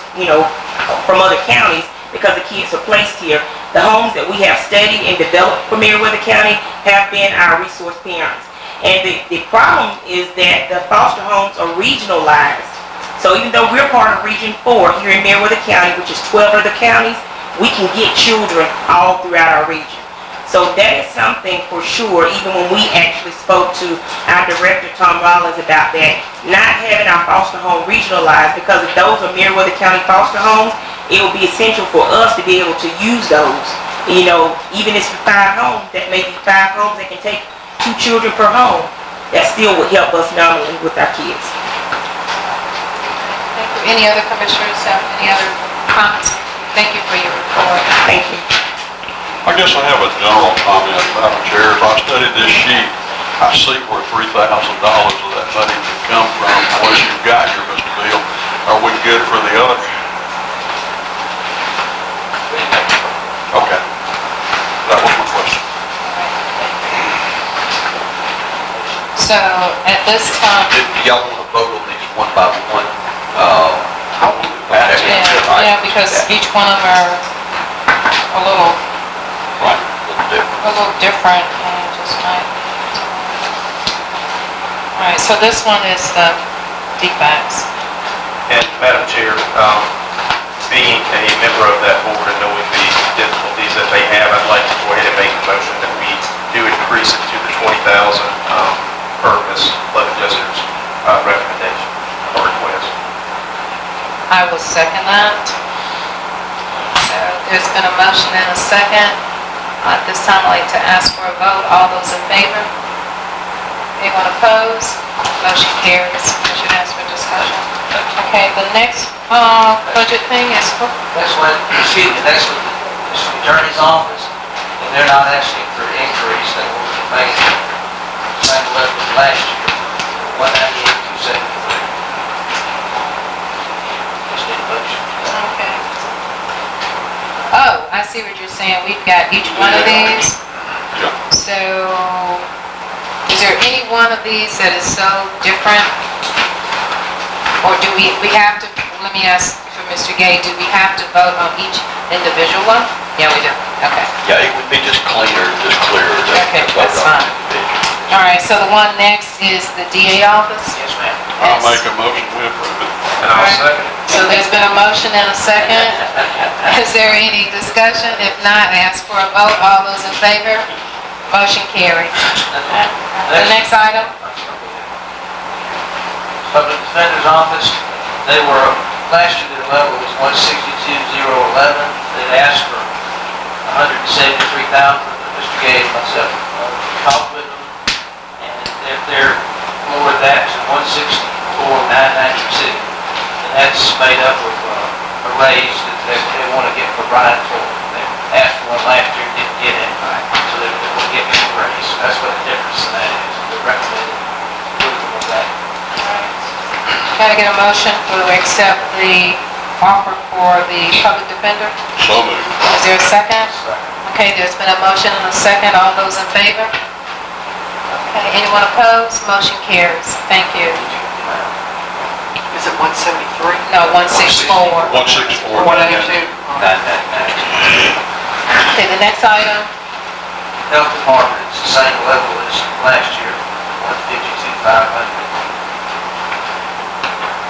from other counties because the kids are placed here. The homes that we have studied and developed for Meriwether County have been our resource parents. And the problem is that the foster homes are regionalized. So even though we're part of Region 4 here in Meriwether County, which is 12 other counties, we can get children all throughout our region. So that is something for sure, even when we actually spoke to our director, Tom Rollins, about that, not having our foster home regionalized, because if those are Meriwether County foster homes, it will be essential for us to be able to use those. Even if it's 5 homes, that may be 5 homes that can take 2 children per home. That still would help us nominally with our kids. Any other commissioners have any other comments? Thank you for your report. Thank you. I guess I have a general comment, Madam Chair. If I study this sheet, I see where $3,000 of that money can come from. Unless you've got your, Mr. Beal, are we good for the other? Okay. That was my question. So, at this time, Do y'all want to vote on these one by one? yeah, because each one of them are a little different, and just might. All right, so this one is the DFACS. And Madam Chair, being a member of that board and knowing the difficulties that they have, I'd like to go ahead and make a motion that we do increase it to the 20,000 per Ms. Levin Jester's recommendation or request. I will second that. So there's been a motion and a second. At this time, I'd like to ask for a vote. All those in favor? Anyone opposed? Motion carries. I should ask for discussion. Okay, the next budget thing is for? That's what the attorney's office, and they're not asking for an increase, they will remain the same level as last year, 198,273. Just need a motion. Okay. Oh, I see what you're saying. We've got each one of these. So, is there any one of these that is so different Or do we have to, let me ask for Mr. Gay, do we have to vote on each individual one? Yeah, we do. Okay. Yeah, it would be just cleaner, just clearer. Okay, that's fine. All right, so the one next is the DA office? Yes, ma'am. I'll make a motion, we approve it. And I'll second it. So there's been a motion and a second. Is there any discussion? If not, ask for a vote. All those in favor? Motion carries. The next item? Public Defender's Office, they were, last year their level was 162,011. They asked for 173,000. Mr. Gay and myself talked with them, and if they're lower that to 164,992. And that's made up of a raise that they want to get for Brian Fuller. They asked for one last year, didn't get it, so they will get him a raise. So that's what the difference in that is. They're recommending approval of that. Can I get a motion to accept the offer for the public defender? So moved. Is there a second? Okay, there's been a motion and a second. All those in favor? Okay, anyone opposed? Motion carries. Thank you. Is it 173? No, 164. 164. 182? Okay, the next item, Health Department, it's the same level as last year, 152,500.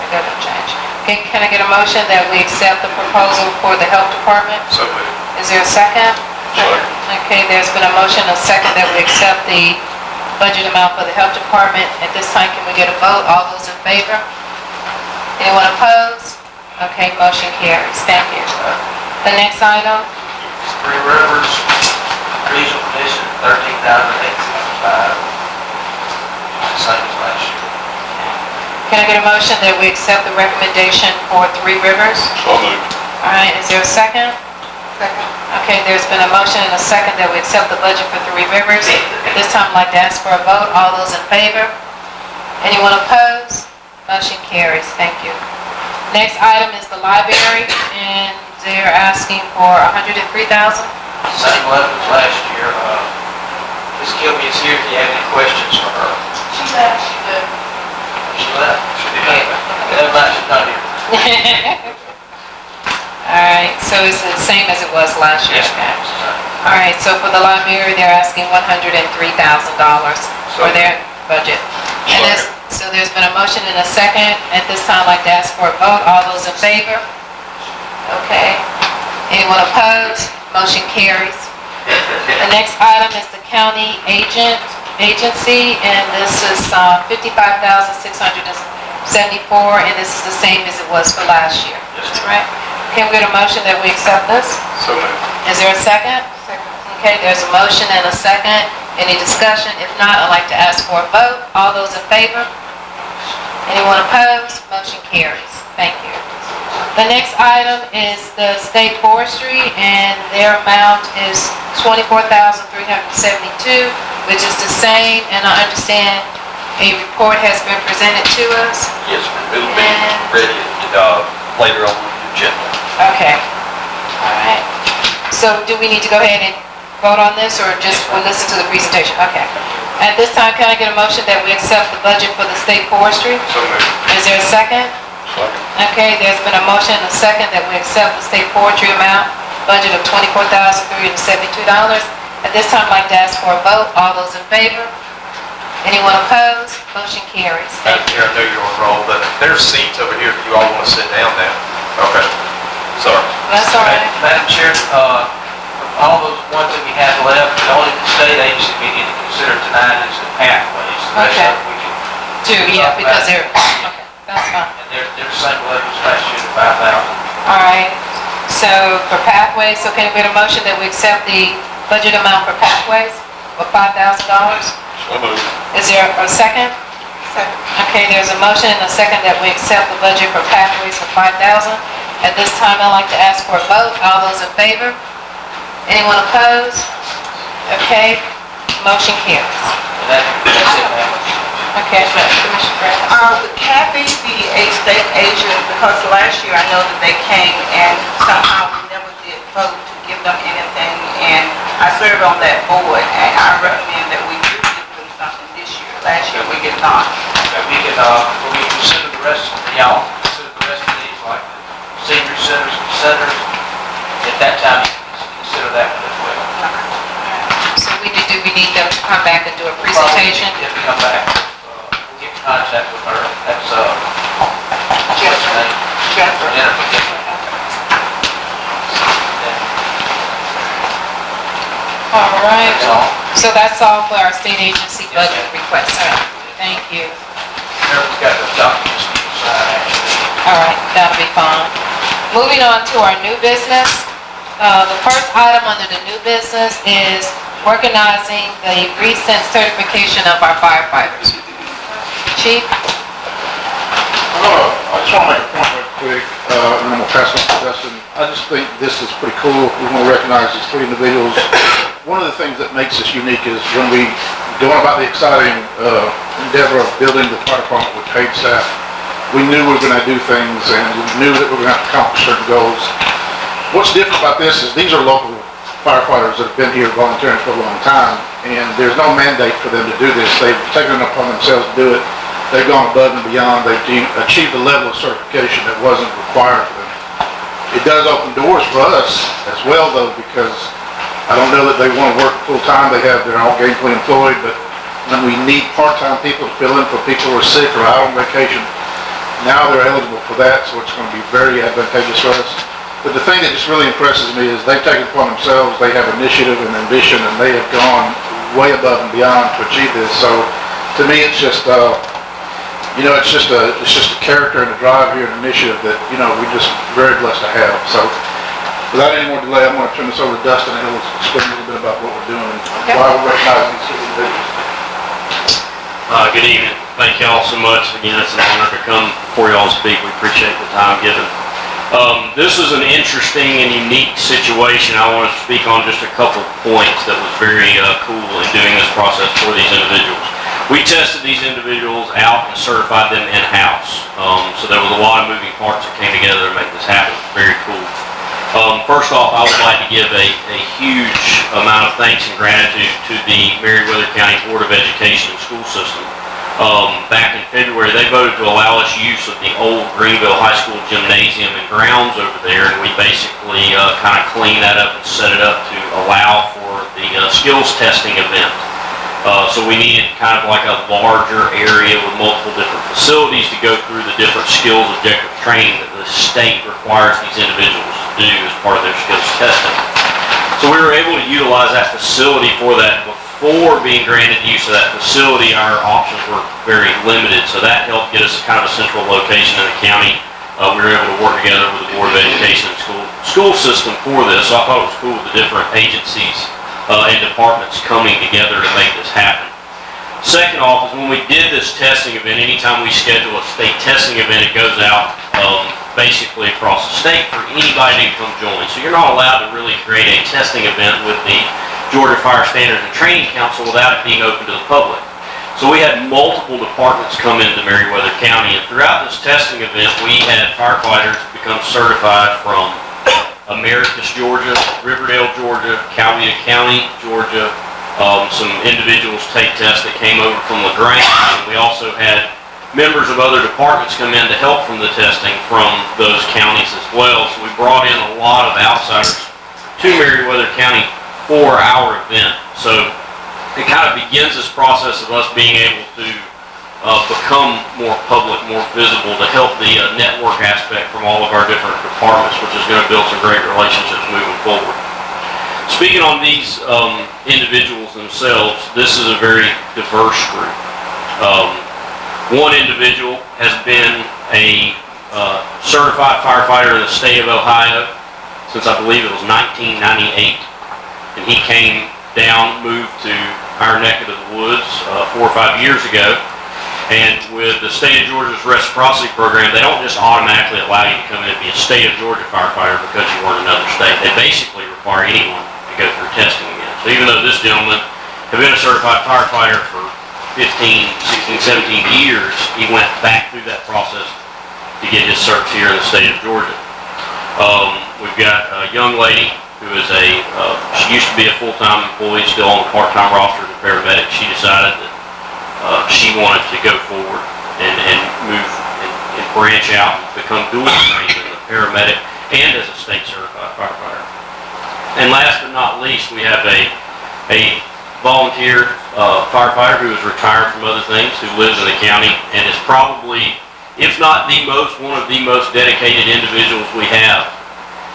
I got to change. Okay, can I get a motion that we accept the proposal for the health department? So moved. Is there a second? Second. Okay, there's been a motion and a second that we accept the budget amount for the health department. At this time, can we get a vote? All those in favor? Anyone opposed? Okay, motion carries. Thank you. The next item, Three Rivers, Regional Commission, 13,865. Same as last year. can I get a motion that we accept the recommendation for Three Rivers? So moved. All right, is there a second? Second. Okay, there's been a motion and a second that we accept the budget for Three Rivers. At this time, I'd like to ask for a vote. All those in favor? Anyone opposed? Motion carries. Thank you. Next item is the library, and they're asking for $103,000. Same level as last year. Ms. Kilby is here if you have any questions for her. She left. She left? She did. Everybody should not here. All right, so it's the same as it was last year? Yes, ma'am. All right, so for the library, they're asking $103,000 for their budget. And there's been a motion and a second. At this time, I'd like to ask for a vote. All those in favor? Okay. Anyone opposed? Motion carries. The next item is the county agency, and this is $55,674, and this is the same as it was for last year. Yes, Right? Can we get a motion that we accept this? So moved. Is there a second? Second. Okay, there's a motion and a second. Any discussion? If not, I'd like to ask for a vote. All those in favor? Anyone opposed? Motion carries. Thank you. The next item is the state forestry, and their amount is $24,372, which is the same, and I understand a report has been presented to us. Yes, ma'am. It'll be ready later on in the agenda. Okay. All right. So do we need to go ahead and vote on this, or just we'll listen to the presentation? Okay. At this time, can I get a motion that we accept the budget for the state forestry? So moved. Is there a second? Second. Okay, there's been a motion and a second that we accept the state forestry amount, budget of $24,372. At this time, I'd like to ask for a vote. All those in favor? Anyone opposed? Motion carries. Madam Chair, I know you're on roll, but there's seats over here if you all want to sit down now. Okay. Sorry. That's all right. Madam Chair, all those ones that we have left, the only state agency we need to consider tonight is the pathways. The rest Okay. of them we can Two, yeah, because they're, okay, that's fine. And they're the same levels last year, 5,000. All right, so for pathways, so can we get a motion that we accept the budget amount for pathways of $5,000? So moved. Is there a second? Second. Okay, there's a motion and a second that we accept the budget for pathways for $5,000. At this time, I'd like to ask for a vote. All those in favor? Anyone opposed? Okay, motion carries. That's it, ma'am. Okay, Commissioner Grant. Would Kathy be a state agent, because last year I know that they came and somehow we never did vote to give them anything, and I served on that board, and I recommend that we do give them something this year. Last year we did not. And we can consider the the rest of y'all consider the rest of these, like the senior centers, at that time, you can consider that one as well. So do we need them to come back and do a presentation? Probably, if you come back, we'll get in contact with her. That's, Jennifer. Jennifer. All right. That's all. So that's all for our state agency budget request. Thank you. Jennifer's got the documents to sign, actually. All right, that'll be fine. Moving on to our new business. The first item under the new business is organizing the recent certification of our firefighters. Chief? I just want to make a point real quick, and then we'll pass on to Dustin. I just think this is pretty cool. We want to recognize these three individuals. One of the things that makes us unique is when we go on about the exciting endeavor of building the fire department with paid staff, we knew we were going to do things, and we knew that we were going to have to accomplish certain goals. What's different about this is these are local firefighters that have been here volunteering for a long time, and there's no mandate for them to do this. They've taken it upon themselves to do it. They've gone above and beyond. They've achieved a level of certification that wasn't required for them. It does open doors for us as well, though, because I don't know that they want to work full-time. They're all gainfully employed, but when we need part-time people to fill in for people who are sick or out on vacation, now they're eligible for that, so it's going to be very advantageous for us. But the thing that just really impresses me is they've taken it upon themselves. They have initiative and ambition, and they have gone way above and beyond to achieve this. So to me, it's just, it's just a character and a drive here, an initiative that, we're just very blessed to have. So without any more delay, I'm going to turn this over to Dustin, and he'll explain a little bit about what we're doing and why we're recognizing these two individuals. Good evening. Thank you all so much. Again, it's an honor to come before you all and speak. We appreciate the time given. This is an interesting and unique situation. I want to speak on just a couple points that was very cool in doing this process for these individuals. We tested these individuals out and certified them in-house. So there was a lot of moving parts that came together to make this happen. Very cool. First off, I would like to give a huge amount of thanks and gratitude to the Meriwether County Board of Education and School System. Back in February, they voted to allow us use of the old Greenville High School gymnasium and grounds over there, and we basically kind of cleaned that up and set it up to allow for the skills testing event. So we needed kind of like a larger area with multiple different facilities to go through the different skills objective training that the state requires these individuals to do as part of their skills testing. So we were able to utilize that facility for that. Before being granted use of that facility, our options were very limited, so that helped get us kind of a central location in the county. We were able to work together with the Board of Education and school system for this, so I thought it was cool with the different agencies and departments coming together to make this happen. Second off is when we did this testing event, anytime we schedule a state testing event, it goes out basically across the state for anybody to come join. So you're not allowed to really create a testing event with the Georgia Fire Standards and Training Council without it being open to the public. So we had multiple departments come into Meriwether County, and throughout this testing event, we had firefighters become certified from Americus, Georgia, Riverdale, Georgia, Coweta County, Georgia. Some individuals take tests that came over from LaGrange, and we also had members of other departments come in to help from the testing from those counties as well. So we brought in a lot of outsiders to Meriwether County for our event. So it kind of begins this process of us being able to become more public, more visible, to help the network aspect from all of our different departments, which is going to build some great relationships moving forward. Speaking on these individuals themselves, this is a very diverse group. One individual has been a certified firefighter in the state of Ohio since I believe it was 1998. And he came down, moved to our neck of the woods 4 or 5 years ago. And with the state of Georgia's reciprocity program, they don't just automatically allow you to come in and be a state of Georgia firefighter because you weren't another state. They basically require anyone to go through testing again. So even though this gentleman had been a certified firefighter for 15, 16, 17 years, he went back through that process to get his certs here in the state of Georgia. We've got a young lady who is she used to be a full-time employee, still on the part-time roster as a paramedic. She decided that she wanted to go forward and move branch out and become dual trained as a paramedic and as a state certified firefighter. And last but not least, we have a volunteer firefighter who is retired from other things, who lives in the county and is probably, if not one of the most dedicated individuals we have.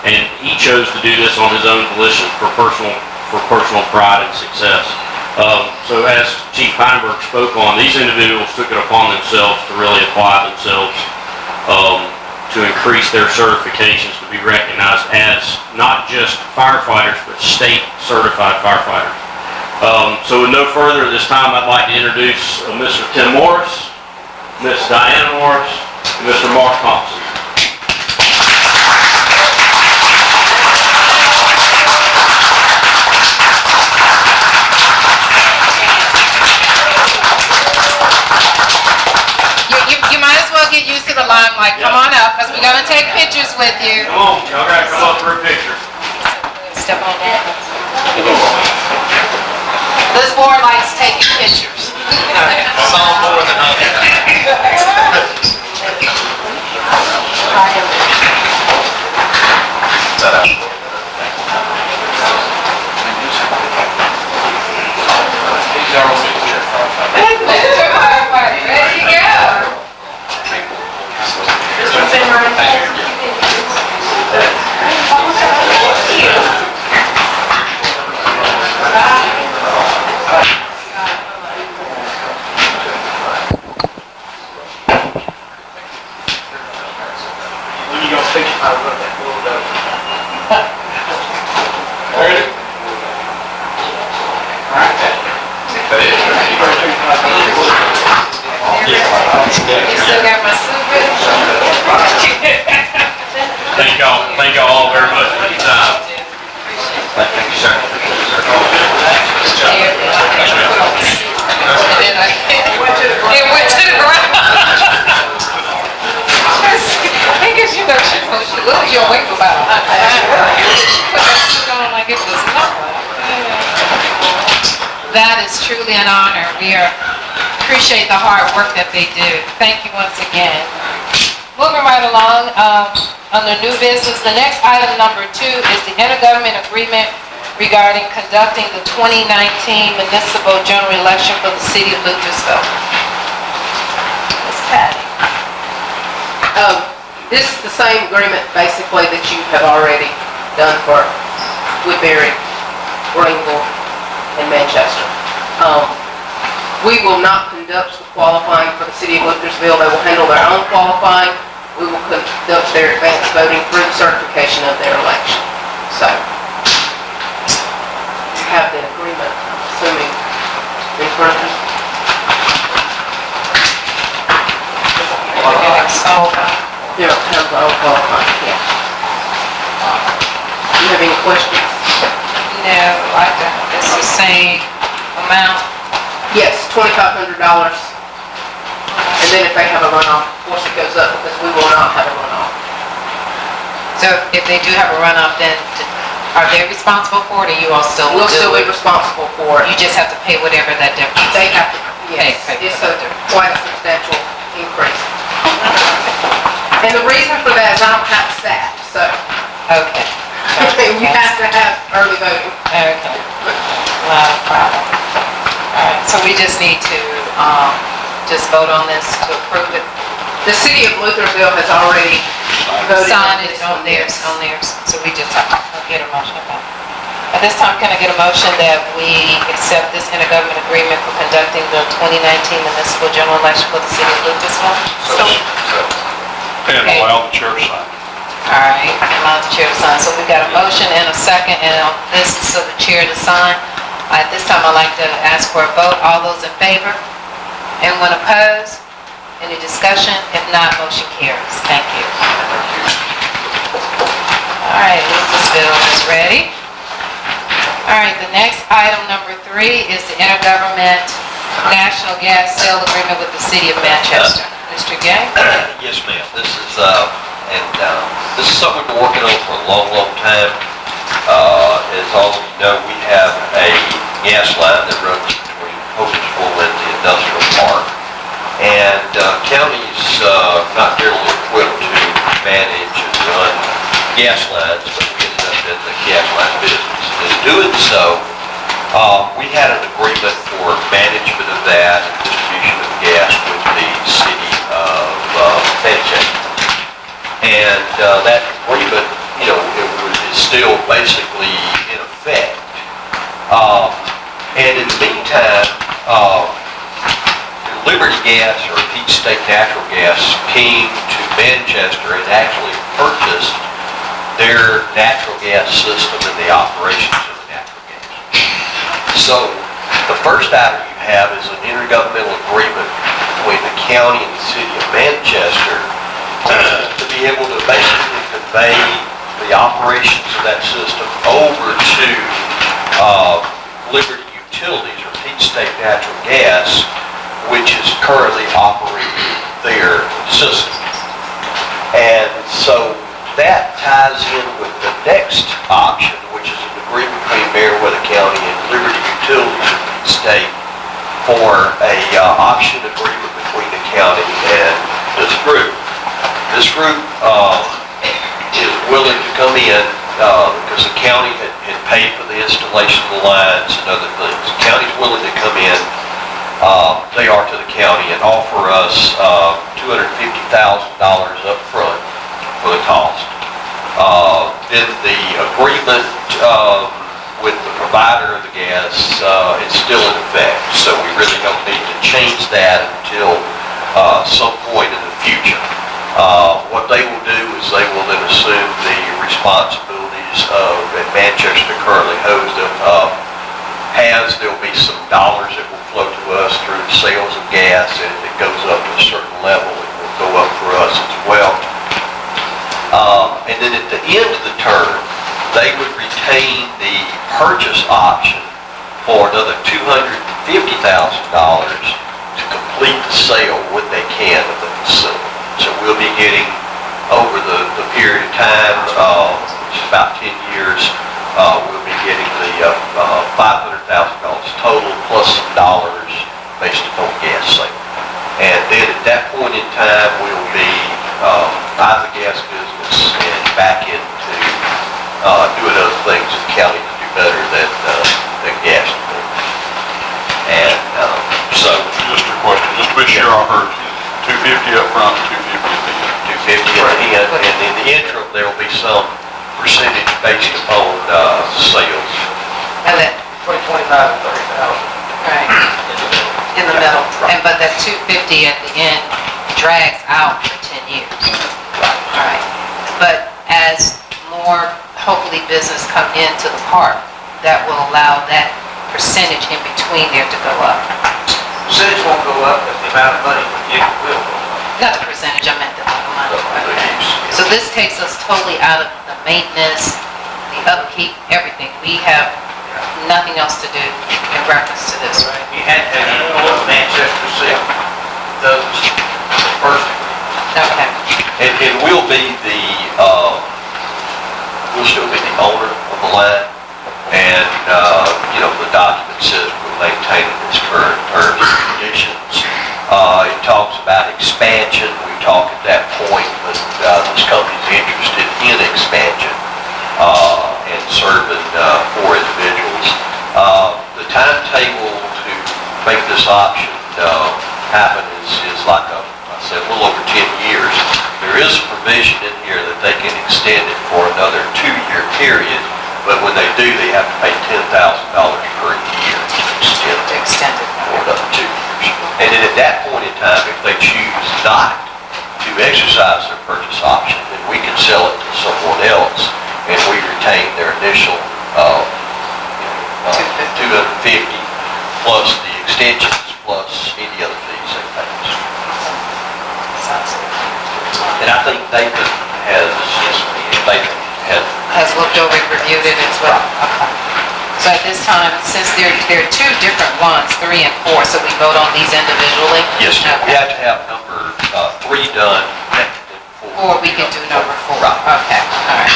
And he chose to do this on his own volition for personal pride and success. So as Chief Heinberg spoke on, these individuals took it upon themselves to really apply themselves to increase their certifications to be recognized as not just firefighters, but state certified firefighters. So with no further at this time, I'd like to introduce Mr. Tim Morris, Ms. Diana Morris, and Mr. Mark Thompson. You might as well get used to the limelight. Come on up, because we're going to take pictures with you. Come on, y'all got to come up for a picture. Step on that. This board likes taking pictures. Some more than Ready to go. Still got my suit with Thank y'all all very much for your time. Thank you, sir. It went to the ground. I guess you know she loves your wink about it. Put that suit on like it was nothing. That is truly an honor. We appreciate the hard work that they do. Thank you once again. Moving right along, under new business, the next item, number 2, is the intergovernment agreement regarding conducting the 2019 municipal general election for the city of Lucasville. Ms. Patty. This is the same agreement basically that you have already done for Woodbury, Greenville, and Manchester. We will not conduct the qualifying for the city of Lucasville. They will handle their own qualifying. We will conduct their advanced voting through the certification of their election. So, you have the agreement, I'm assuming, in front of you. You don't have the own qualifying, yeah. Do you have any questions? No, I don't. It's the same amount. Yes, $2,500. And then if they have a runoff, of course it goes up because we will not have a runoff. So if they do have a runoff, then are they responsible for it, or you all still will We'll do still be it? responsible for it. You just have to pay whatever that difference. They have to, yes, Pay it's for a the quite a substantial increase. And the reason for that is I don't have staff, so Okay. you have to have early voting. Okay. Not a problem. All right, so we just need to, just vote on this to approve it. The city of Luthersville has already voted Sign it this on one, theirs, yes. on theirs, so we just have to get a motion. At this time, can I get a motion that we accept this intergovernment agreement for conducting the 2019 municipal general election for the city of Lucasville? And allow the chair to sign. All right, allow the chair to sign. So we got a motion and a second, and this is for the chair to sign. At this time, I'd like to ask for a vote. All those in favor? Anyone opposed? Any discussion? If not, motion carries. Thank you. All right, Lucasville is ready. All right, the next item, number 3, is the intergovernment national gas sale agreement with the city of Manchester. Mr. Gay? Yes, ma'am. This is something we've been working on for a long, long time. As all of you know, we have a gas line that runs between Hogansville and the industrial park. And counties not nearly equipped to manage and run gas lines, but we ended up in the gas line business. And in doing so, we had an agreement for management of that and distribution of gas with the city of Manchester. And that agreement, is still basically in effect. And in the meantime, Liberty Gas or Peach State Natural Gas came to Manchester and actually purchased their natural gas system and the operations of the natural gas. So the first item you have is an intergovernmental agreement between the county and the city of Manchester to be able to basically convey the operations of that system over to Liberty Utilities or Peach State Natural Gas, which is currently operating their system. And so that ties in with the next option, which is an agreement between Meriwether County and Liberty Utilities of Peach State for a option agreement between the county and this group. This group is willing to come in because the county had paid for the installation of the lines and other things. The county's willing to come in, they are to the county, and offer us $250,000 up front for the cost. Then the agreement with the provider of the gas is still in effect, so we really don't need to change that until some point in the future. What they will do is they will then assume the responsibilities that Manchester currently owes them. There'll be some dollars that will flow to us through sales of gas, and if it goes up to a certain level, it will go up for us as well. And then at the end of the term, they would retain the purchase option for another $250,000 to complete the sale when they can of the facility. So we'll be getting, over the period of time, which is about 10 years, we'll be getting the $500,000 total plus some dollars based upon gas sale. And then at that point in time, we'll be out of the gas business and back into doing other things that the county can do better than gas. And so, Just a question, just to be sure I heard you, 250 up front, 250 at the end. 250 at the end, and in the interim, there will be some percentage based upon sales. And that, Between 25 and 30,000. right, in the middle. But that 250 at the end drags out for 10 years. Right. But as more, hopefully, business come into the park, that will allow that percentage in between there to go up. Percentage won't go up, but the amount of money it will go up. Not the percentage, I meant the amount of money. So this takes us totally out of the maintenance, the upkeep, everything. We have nothing else to do in reference to this, right? You had to, what Manchester said, those first. Okay. And we'll be we'll still be the owner of the line, and, the document says we'll maintain its current terms and conditions. It talks about expansion. We talked at that point, but this company's interested in expansion and serving 4 individuals. The timetable to make this option happen is like a little over 10 years. There is a provision in here that they can extend it for another 2-year period, but when they do, they have to pay $10,000 per year to extend it for another 2 years. And then at that point in time, if they choose not to exercise their purchase option, then we can sell it to someone else, and we retain their initial 250 plus the extensions plus any other fees they pay. And I think Nathan has looked over and reviewed it as well. So at this time, since there are 2 different ones, 3 and 4, so we vote on these individually? Yes, ma'am. We have to have number 3 done. Or we can do number 4? Right. Okay, all right.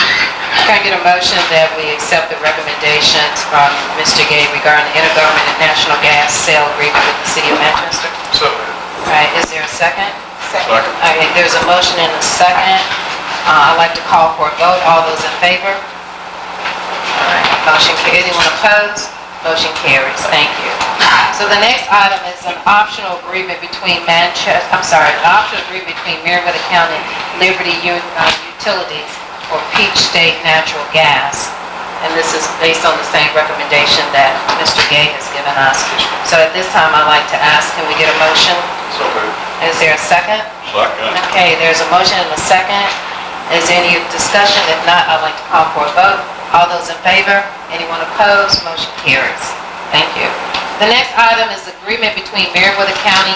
Can I get a motion that we accept the recommendations from Mr. Gay regarding the intergovernmental national gas sale agreement with the city of Manchester? So All right, is there a second? Second. Okay, there's a motion and a second. I'd like to call for a vote. All those in favor? All right, motion carries. Anyone opposed? Motion carries. Thank you. So the next item is an optional agreement between Meriwether County Liberty Utilities for Peach State Natural Gas. And this is based on the same recommendation that Mr. Gay has given us. So at this time, I'd like to ask, can we get a motion? So moved. Is there a second? Second. Okay, there's a motion and a second. Is there any discussion? If not, I'd like to call for a vote. All those in favor? Anyone opposed? Motion carries. Thank you. The next item is agreement between Meriwether County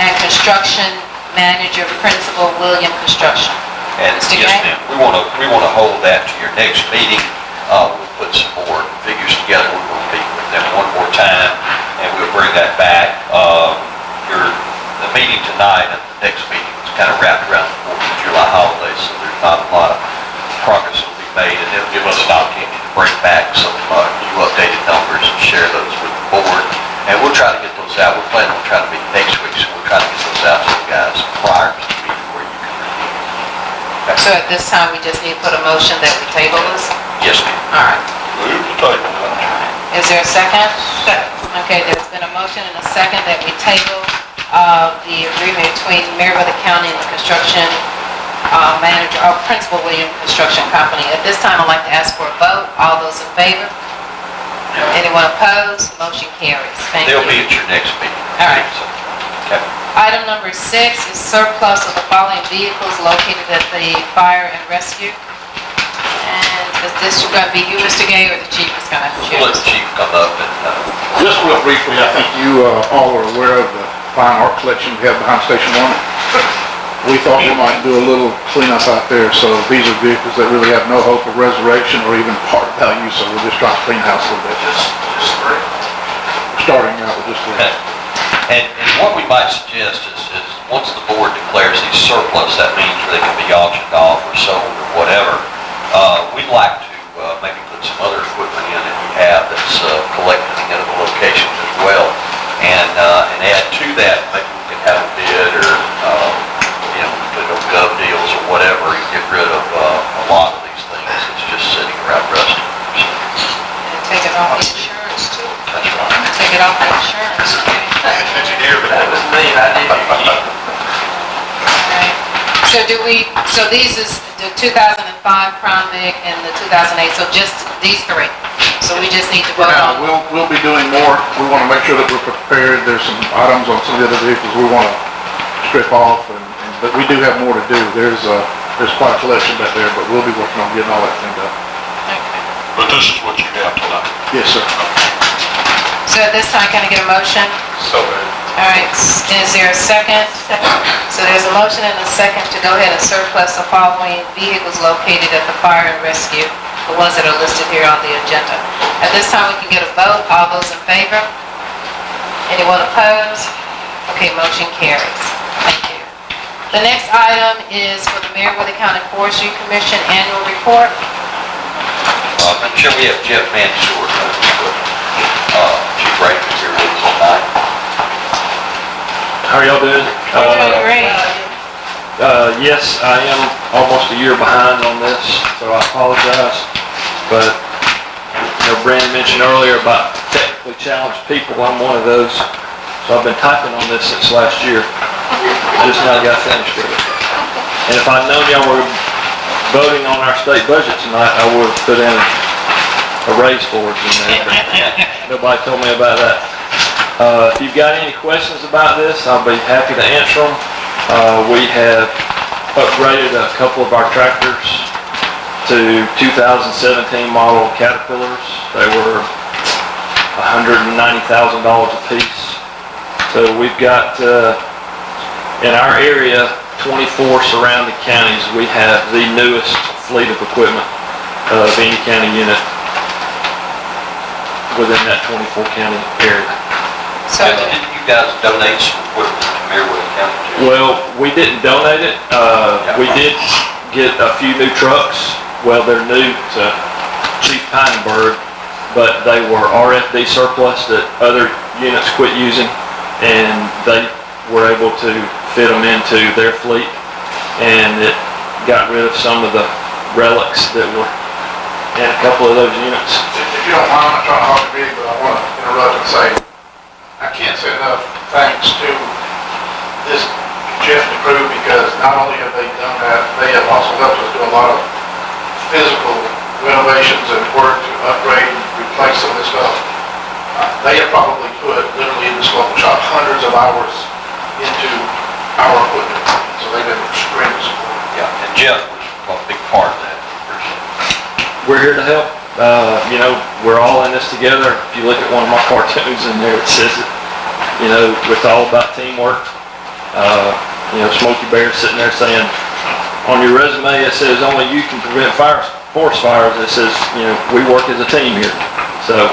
and Construction Manager Principal William Construction. And Mr. yes, Gay? ma'am, we want to hold that to your next meeting. We'll put some more figures together. We will meet with them one more time, and we'll bring that back. The meeting tonight and the next meeting was kind of wrapped around the 4th of July holiday, so there's not a lot of progress that will be made, and it'll give us an opportunity to bring back some new updated numbers and share those with the board. And we'll try to get those out. We're planning on trying to meet next week, so we'll try to get those out to you guys prior to the meeting where you can review. Okay. So at this time, we just need to put a motion that we table this? Yes, ma'am. All right. Move the table, Madam Chair. Is there a second? Okay, there's been a motion and a second that we table the agreement between Meriwether County and the construction manager, or Principal William Construction Company. At this time, I'd like to ask for a vote. All those in favor? Anyone opposed? Motion carries. Thank you. They'll be at your next meeting. All right. Okay. Item number 6 is surplus of the following vehicles located at the fire and rescue. And is this going to be you, Mr. Gay, or the chief is going to We'll let the chief come up and, Just real briefly, I think you all are aware of the fine art collection we have behind Station 1. We thought we might do a little cleanup out there, so these are vehicles that really have no hope of resurrection or even part value, so we're just trying to clean the house a little bit. just three. Starting out with just three. And what we might suggest is once the board declares these surplus, that means they can be auctioned off or sold or whatever. We'd like to maybe put some other equipment in that we have that's collected in other locations as well. And add to that, maybe we can have a bid or, put on gov deals or whatever and get rid of a lot of these things that's just sitting around rusting. take it off the insurance too? That's right. Take it off the insurance, okay? Engineer, but that was me, I did. Alright. So these is the 2005 Crown Vic and the 2008, so just these three. So we just need to For vote now, on. we'll be doing more. We want to make sure that we're prepared. There's some items on some of the other vehicles we want to strip off, but we do have more to do. There's quite a collection back there, but we'll be working on getting all that cleaned up. But this is what you have tonight. Yes, sir. So at this time, can I get a motion? So moved. All right, is there a second? Second. So there's a motion and a second to go ahead and surplus the following vehicles located at the fire and rescue, the ones that are listed here on the agenda. At this time, we can get a vote. All those in favor? Anyone opposed? Okay, motion carries. Thank you. The next item is for the Meriwether County Forestry Commission Annual Report. I'm sure we have Jeff Mansour, Chief Ranger here with us tonight. How are y'all doing? Doing great. Yes, I am almost a year behind on this, so I apologize. But, Brandon mentioned earlier about technically challenged people. I'm one of those. So I've been typing on this since last year. I just now got finished with it. And if I'd known y'all were voting on our state budget tonight, I would have put in a raise for it in there. Nobody told me about that. If you've got any questions about this, I'll be happy to answer them. We have upgraded a couple of our tractors to 2017 model Caterpillars. They were $190,000 a piece. So we've got, in our area, 24 surrounding counties, we have the newest fleet of equipment of any county unit within that 24 county area. So, Didn't you guys donate some equipment to Meriwether County too? Well, we didn't donate it. We did get a few new trucks. Well, they're new to Chief Pinenberg, but they were RFD surplus that other units quit using, and they were able to fit them into their fleet, and it got rid of some of the relics that were in a couple of those units. If you don't mind, I'm trying to hard to read, but I want to interrupt and say, I can't say enough thanks to this Jeff and crew, because not only have they done that, they have also helped us do a lot of physical renovations and work to upgrade and replace some of this stuff. They have probably put, literally in this local shop, hundreds of hours into our equipment, so they've been extremely supportive. Yeah, and Jeff was a big part of that. We're here to help. We're all in this together. If you look at one of my cartoons in there, it says it. It's all about teamwork. Smokey Bear sitting there saying, on your resume, it says only you can prevent forest fires. It says, we work as a team here. So,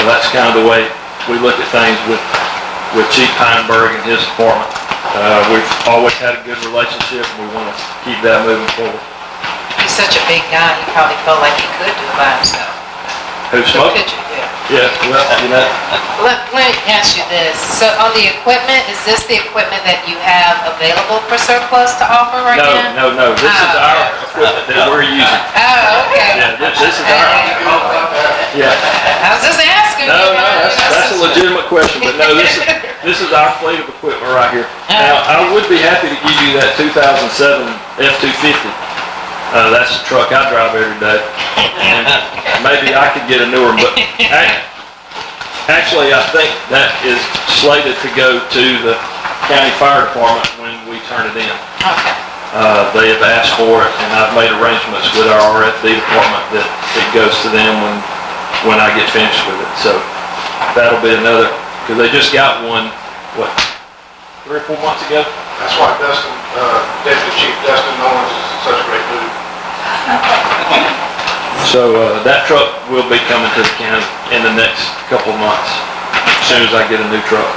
that's kind of the way we look at things with Chief Heinberg and his department. We've always had a good relationship, and we want to keep that moving forward. He's such a big guy, he probably felt like he could do it by himself. Who Smokey? Could you? Yeah, well, Let me ask you this. So on the equipment, is this the equipment that you have available for surplus to offer right now? No. This is our equipment that we're using. Oh, okay. Yeah, this is our. Yeah. I was just asking. No, that's a legitimate question, but no, this is our fleet of equipment right here. Now, I would be happy to give you that 2007 F-250. That's the truck I drive every day. And maybe I could get a newer one, but actually I think that is slated to go to the county fire department when we turn it in. Okay. They have asked for it, and I've made arrangements with our RFD department that it goes to them when I get finished with it. So that'll be another, because they just got one, 3 or 4 months ago? That's why Dustin, Deputy Chief Dustin Owens is such a great dude. So that truck will be coming to the county in the next couple of months, as soon as I get a new truck.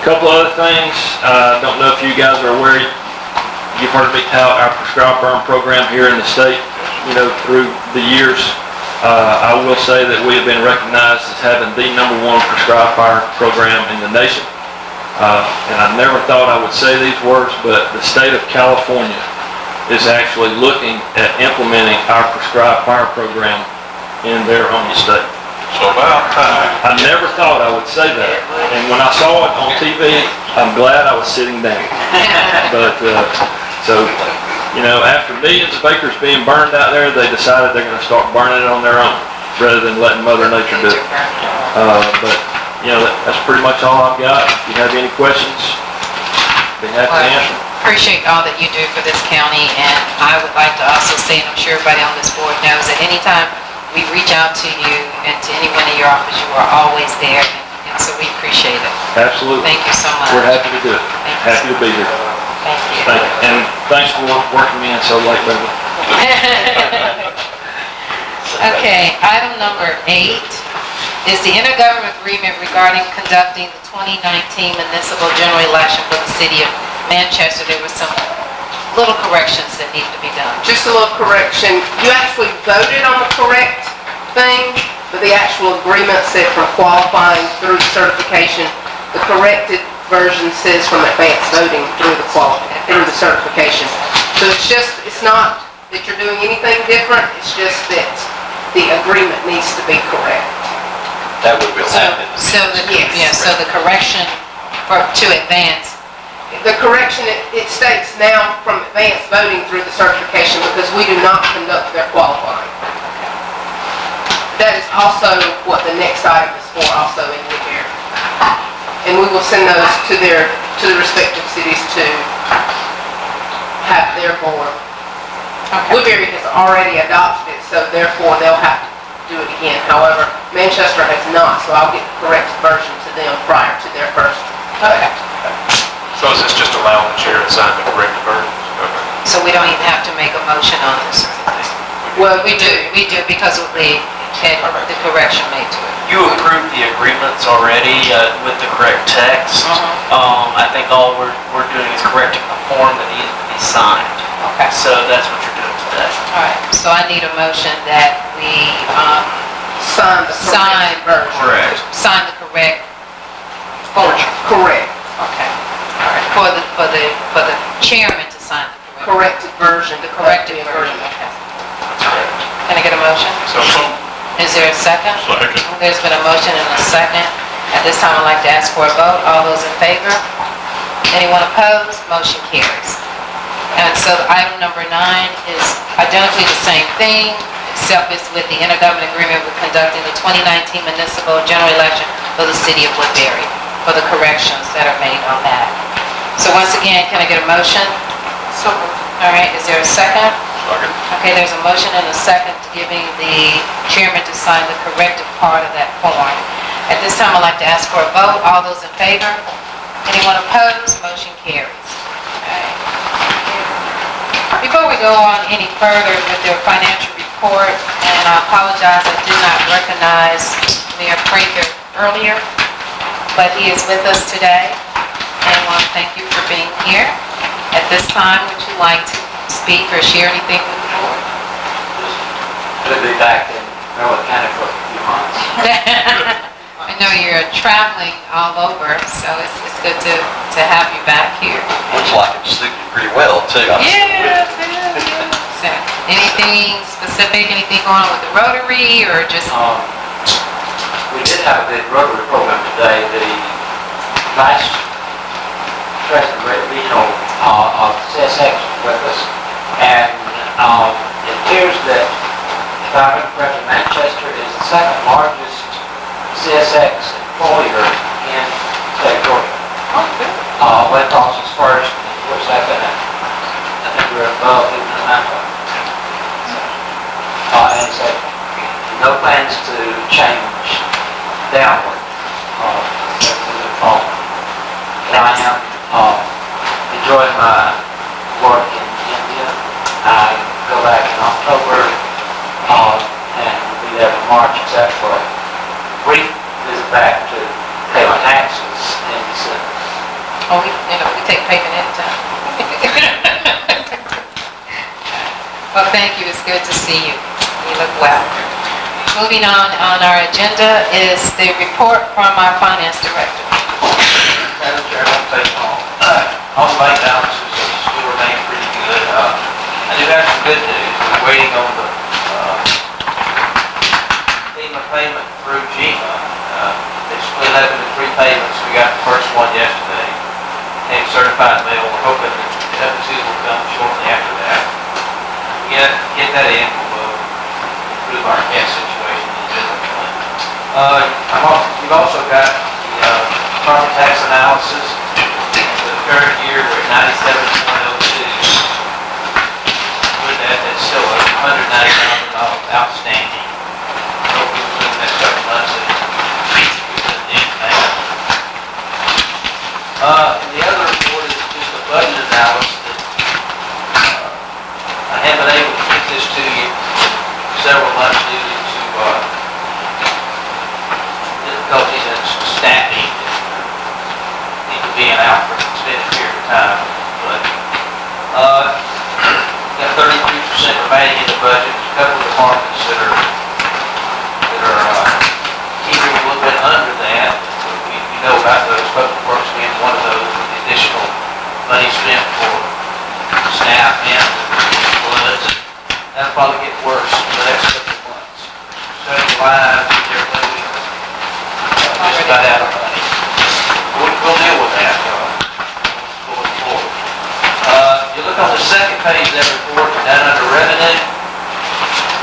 Couple other things, I don't know if you guys are aware, you've heard me tout our prescribed burn program here in the state, through the years. I will say that we have been recognized as having the #1 prescribed fire program in the nation. And I never thought I would say these words, but the state of California is actually looking at implementing our prescribed fire program in their own state. So about time. I never thought I would say that, and when I saw it on TV, I'm glad I was sitting down. But, after millions of acres being burned out there, they decided they're going to start burning it on their own, rather than letting Mother Nature do it. That's pretty much all I've got. If you have any questions, be happy to answer. Appreciate all that you do for this county, and I would like to also say, and I'm sure everybody on this board knows, that anytime we reach out to you and to anyone in your office, you are always there, and so we appreciate it. Absolutely. Thank you so much. We're happy to do it. Happy to be here. Thank you. And thanks for working me in so late, baby. Okay, item number 8 is the intergovernmental agreement regarding conducting the 2019 municipal general election for the city of Manchester. There were some little corrections that need to be done. Just a little correction. You actually voted on the correct thing, but the actual agreement said from qualifying through certification. The corrected version says from advanced voting through the certification. So it's not that you're doing anything different, it's just that the agreement needs to be correct. That would be happening. So the correction to advance. The correction, it states now from advanced voting through the certification, because we do not conduct their qualifying. That is also what the next item is for, also in Woodbury. And we will send those to the respective cities to have their board. Okay. Woodbury has already adopted it, so therefore they'll have to do it again. However, Manchester has not, so I'll get the correct version to them prior to their first. Okay. So is this just allowing the chair to sign the corrected version? Okay. So we don't even have to make a motion on this? Well, We do because of the correction made to it. You approved the agreements already with the correct text. I think all we're doing is correcting the form that needs to be signed. Okay. So that's what you're doing today. All right, so I need a motion that we sign the correct version. Correct. sign the correct form. Correct. Okay, all right, for the chairman to sign the Corrected version. the corrected version, okay. Can I get a motion? So, Is there a second? second. There's been a motion and a second. At this time, I'd like to ask for a vote. All those in favor? Anyone opposed? Motion carries. And so item number 9 is identically the same thing, except it's with the intergovernmental agreement with conducting the 2019 municipal general election for the city of Woodbury, for the corrections that are made on that. So once again, can I get a motion? So moved. All right, is there a second? Second. Okay, there's a motion and a second giving the chairman to sign the corrected part of that form. At this time, I'd like to ask for a vote. All those in favor? Anyone opposed? Motion carries. Okay. Before we go on any further with their financial report, and I apologize, I did not recognize Mayor Prather earlier, but he is with us today, and I want to thank you for being here. At this time, would you like to speak or share anything with the board? Good to be back in Maryland County for a few months. I know you're traveling all over, so it's good to have you back here. Looks like it suited you pretty well, too. Yeah. So, anything specific, anything going on with the Rotary, or just? We did have a big Rotary program today. The Vice President of Regional of CSX was with us, and it appears that, if I remember correctly, Manchester is the second largest CSX employer in the state of Georgia. West Boston's first, and we're second, and I think we're above even Atlanta. And so, no plans to change downward. Moving forward. And I am enjoying my work in India. I go back in October, and will be there in March, except for a brief visit back to pay my taxes in December. Oh, we take payment anytime. Well, thank you. It's good to see you. You look well. Moving on our agenda is the report from our finance director. Madam Chair, I'll take all. On the bank balances, still remain pretty good. I do have some good news. We're waiting on the FEMA payment through GEMA. They split up into 3 payments. We got the first one yesterday. Came certified mail. We're hoping that the other 2 will come shortly after that. Get that in, we'll improve our cash situation in the general fund. You've also got the property tax analysis. For the current year, we're at 97.02. With that, that's still $190,000 outstanding. Hopefully within the next couple months, and the other report is just a budget analysis that I haven't been able to get this to you for several months due to difficulties in staffing and people being out for an extended period of time. But got 33% remaining in the budget. There's a couple of departments that are keeping a little bit under that. We know about those. Public Works being one of those, with the additional money spent for staff and floods. That'll probably get worse in the next couple of months. Studying lives and everything, just about out of money. We'll deal with that going forward. You look on the second page of that report, down under revenue,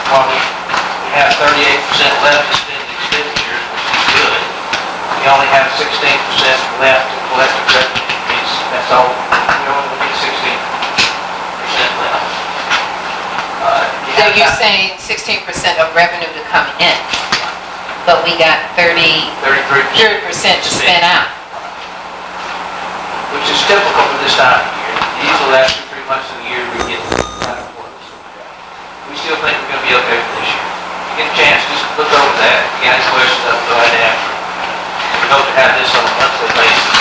while we have 38% left to spend expenditures, which is good. We only have 16% left to collect the revenue. That's all. We only get 16% left. So you're saying 16% of revenue to come in, but we got 30% to spend out. Which is typical for this time of year. Usually last 2-3 months of the year we get kind of close. We still think we're going to be okay for this year. If you get a chance, just look over that. If you got any questions, I'll go ahead and answer. We hope to have this on a monthly basis.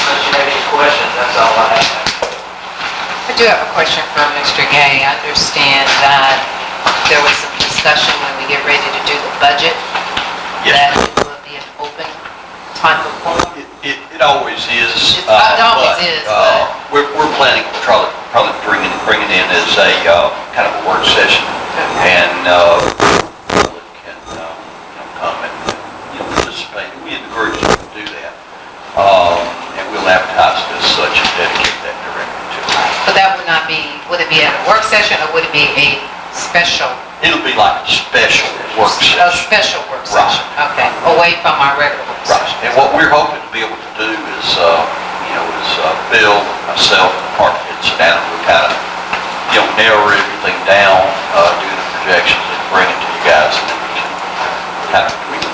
Unless you have any questions, that's all I have. I do have a question for Mr. Gay. I understand that there was some discussion discussion when we get ready to do the budget, Yes. that it will be an open type of forum. It always is. It always is, but- We're planning to probably bring it in as a, kind of a work session. And, public can, come and, participate. We encourage them to do that. And we'll advertise it as such and dedicate that directly to it. But that would not be, would it be at a work session or would it be a special? It'll be like a special work session. A special work session, okay, away from our regular work Right, session. and what we're hoping to be able to do is, Bill, myself, and the department head sit down and we'll kind of, narrow everything down, do the projections and bring it to you guys, and then we can kind of tweak it.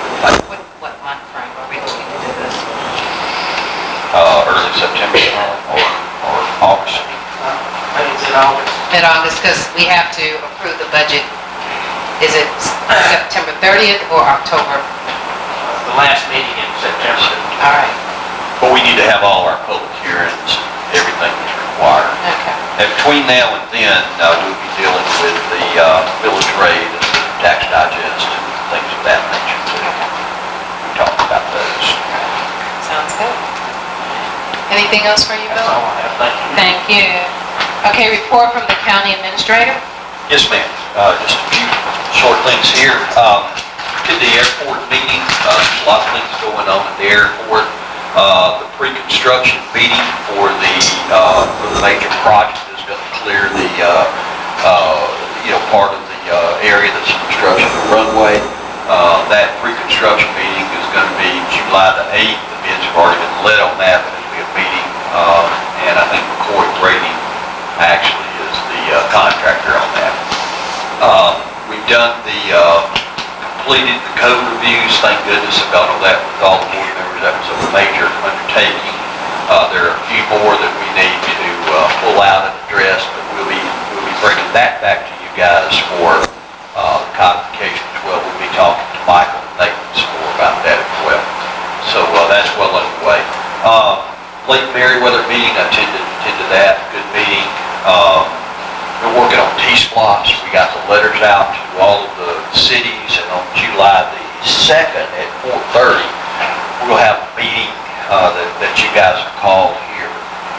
What month frame are we looking to do this? Early September or August. Maybe it's in August. Mid-August, because we have to approve the budget. Is it September 30th or October? The last meeting in September. All right, But we need to have all our public hearings, everything that's required. okay. And between now and then, we'll be dealing with the village rate and the tax digest and things of that nature too. We talked about those. Sounds good. Anything else for you, That's Bill? all I have, thank you. Thank you. Okay, report from the county administrator. Yes, ma'am. Just a few short things here. Did the airport meeting, there's a lot of things going on at the airport. The pre-construction meeting for the major project is going to clear the, part of the area that's in construction, the runway. That pre-construction meeting is going to be July the 8th. The bids have already been let on that, but it'll be a meeting. And I think McCoy Grading actually is the contractor on that. We've done completed the code reviews, thank goodness. I've got all that with all the board members. That was a major undertaking. There are a few more that we need to pull out and address, but we'll be bringing that back to you guys for codification as well. We'll be talking to Michael and Nathan some more about that as well. So that's well underway. Lake Meriwether meeting, I attended that. Good meeting. We're working on T-Splosh. We got the letters out to all of the cities, and on July the 2nd at 4:30, we'll have a meeting that you guys have called here.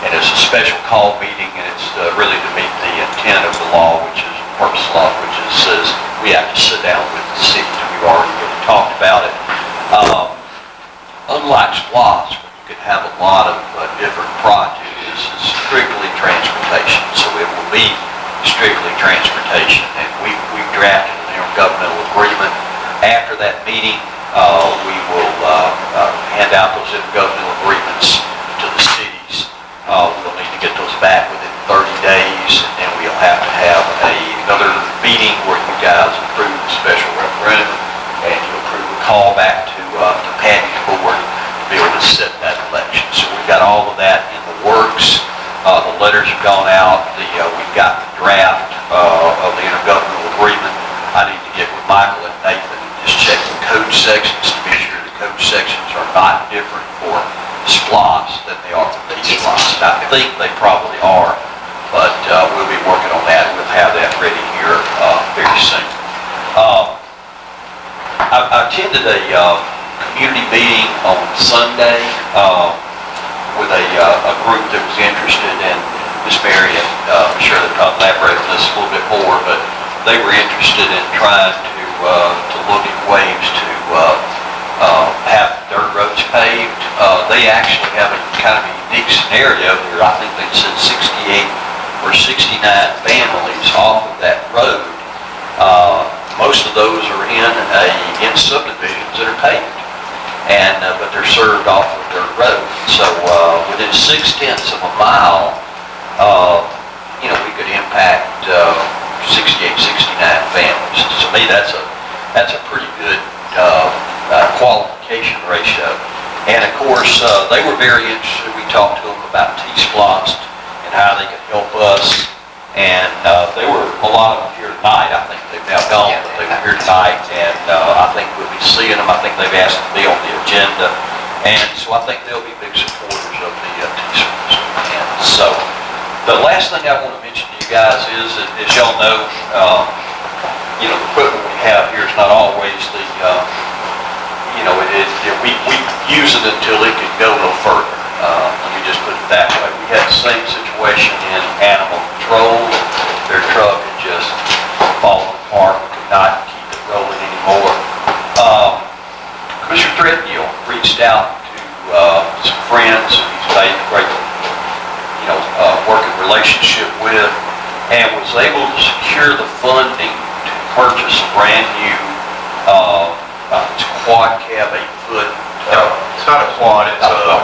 And it's a special call meeting, and it's really to meet the intent of the law, which is purpose of law, which is says we have to sit down with the cities. We've already really talked about it. Unlike SPLOST, you can have a lot of different projects. This is strictly transportation, so it will be strictly transportation. And we drafted an intergovernmental agreement. After that meeting, we will hand out those intergovernmental agreements to the cities. We'll need to get those back within 30 days, and then we'll have to have another meeting where you guys approve the special referendum, and you approve a call back to Patty's board to be able to set that election. So we've got all of that in the works. The letters have gone out. We've got the draft of the intergovernmental agreement. I need to get with Michael and Nathan and just check the code sections to be sure the code sections are not different for SPLOST than they are for T-SPLOST. I think they probably are, but we'll be working on that. We'll have that ready here very soon. I attended a community meeting on Sunday with a group that was interested in Miss Mary, and I'm sure they'll probably elaborate on this a little bit more, but they were interested in trying to look at ways to have dirt roads paved. They actually have a kind of a unique scenario here. I think they said 68 or 69 families off of that road. Most of those are in subdivisions that are paved, and but they're served off of dirt road. So within 0.6 of a mile, we could impact 68, 69 families. To me, that's a pretty good qualification ratio. And of course, they were very interested. We talked to them about T-Splost and how they could help us. And they were, a lot of them here tonight. I think they've now gone, but they were here tonight. And I think we'll be seeing them. I think they've asked to be on the agenda. And so I think they'll be big supporters of the T-Splost. And so the last thing I want to mention to you guys is, as y'all know, you know, the equipment we have here is not always the, you know, we use it until it can go no further. Let me just put it that way. We had the same situation in animal control. Their truck had just fallen apart, we could not keep it rolling anymore. Commissioner Threadgill reached out to some friends who he's made a great, you know, working relationship with, and was able to secure the funding to purchase a brand new, it's a quad cab 8-foot. It's not a quad, it's a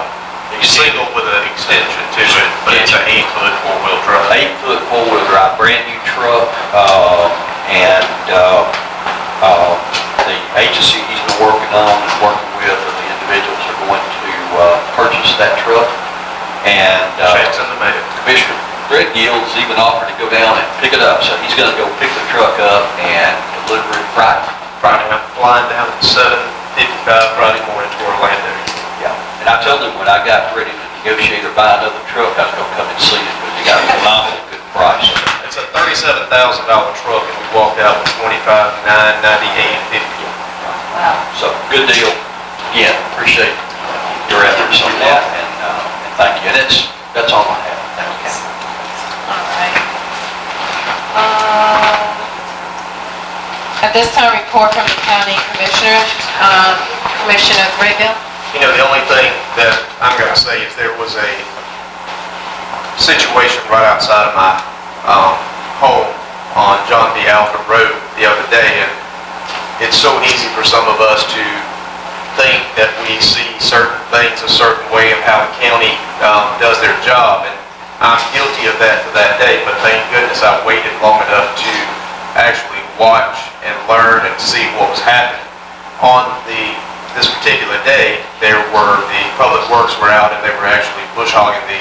single with an extension to it, but it's an 8-foot four-wheel drive. 8-foot four-wheel drive, brand new truck, and the agency he's been working on and working with, the individuals are going to purchase that truck. And Checks in the mail. Commissioner Threadgill's even offered to go down and pick it up, so he's going to go pick the truck up and deliver it Friday. I'm flying down at 7:55 Friday morning to Orlando. Yeah, and I told him when I got ready to negotiate or buy another truck, I was going to come and see it, because he got a phenomenal good price. It's a $37,000 truck, and we walked out with $25,998.50. Wow. So, good deal. Again, appreciate your efforts on that, and thank you. And that's all I have. Thank you. All right. At this time, report from the county commissioners. Commissioner Threadgill. You know, the only thing that I'm going to say is there was a situation right outside of my home on John B. Alford Road the other day, and it's so easy for some of us to think that we see certain things a certain way of how the county does their job, and I'm guilty of that for that day, but thank goodness I waited long enough to actually watch and learn and see what was happening. On this particular day, the public works were out and they were actually bush hogging the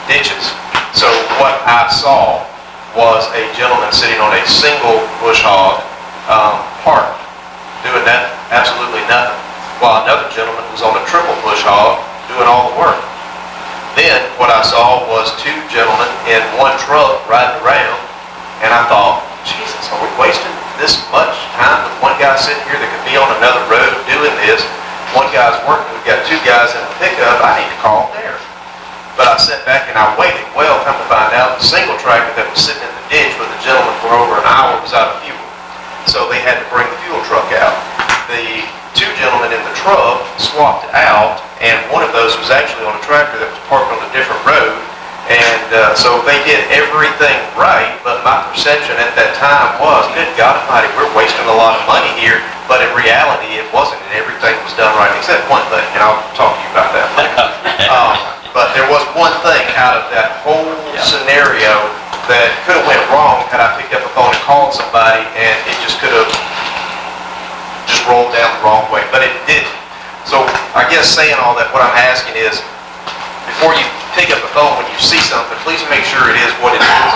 ditches. So what I saw was a gentleman sitting on a single bush hog parked, doing that absolutely nothing, while another gentleman was on a triple bush hog doing all the work. Then what I saw was two gentlemen in one truck riding around, and I thought, Jesus, are we wasting this much time with one guy sitting here that could be on another road doing this? One guy's working, we've got two guys in the pickup, I need to call there. But I sat back and I waited. Well, come to find out, the single tractor that was sitting in the ditch with the gentleman for over an hour was out of fuel. So they had to bring the fuel truck out. The two gentlemen in the truck swapped out, and one of those was actually on a tractor that was parked on a different road. And so they did everything right, but my perception at that time was, good God Almighty, we're wasting a lot of money here. But in reality, it wasn't, and everything was done right, except one thing, and I'll talk to you about that later. But there was one thing out of that whole scenario that could have went wrong had I picked up the phone and called somebody, and it just could have just rolled down the wrong way, but it didn't. So I guess saying all that, what I'm asking is, before you pick up the phone when you see something, please make sure it is what it is,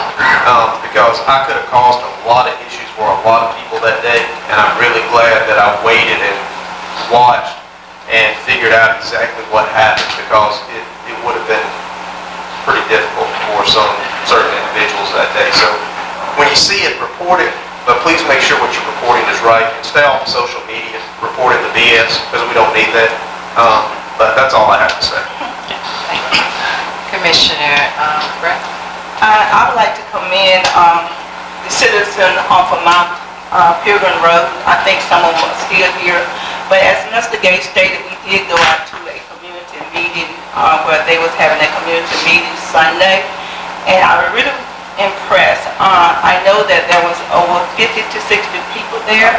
because I could have caused a lot of issues for a lot of people that day, and I'm really glad that I waited and watched and figured out exactly what happened, because it would have been pretty difficult for some certain individuals that day. So when you see it, report it, but please make sure what you're reporting is right, and stay off of social media reporting the BS, because we don't need that. But that's all I have to say. Thank you. Commissioner Brett. I would like to commend the citizen off of Mount Pilgrim Road. I think some of them are still here. But as Mr. Gay stated, we did go out to a community meeting where they was having a community meeting Sunday. And I was really impressed. I know that there was over 50 to 60 people there.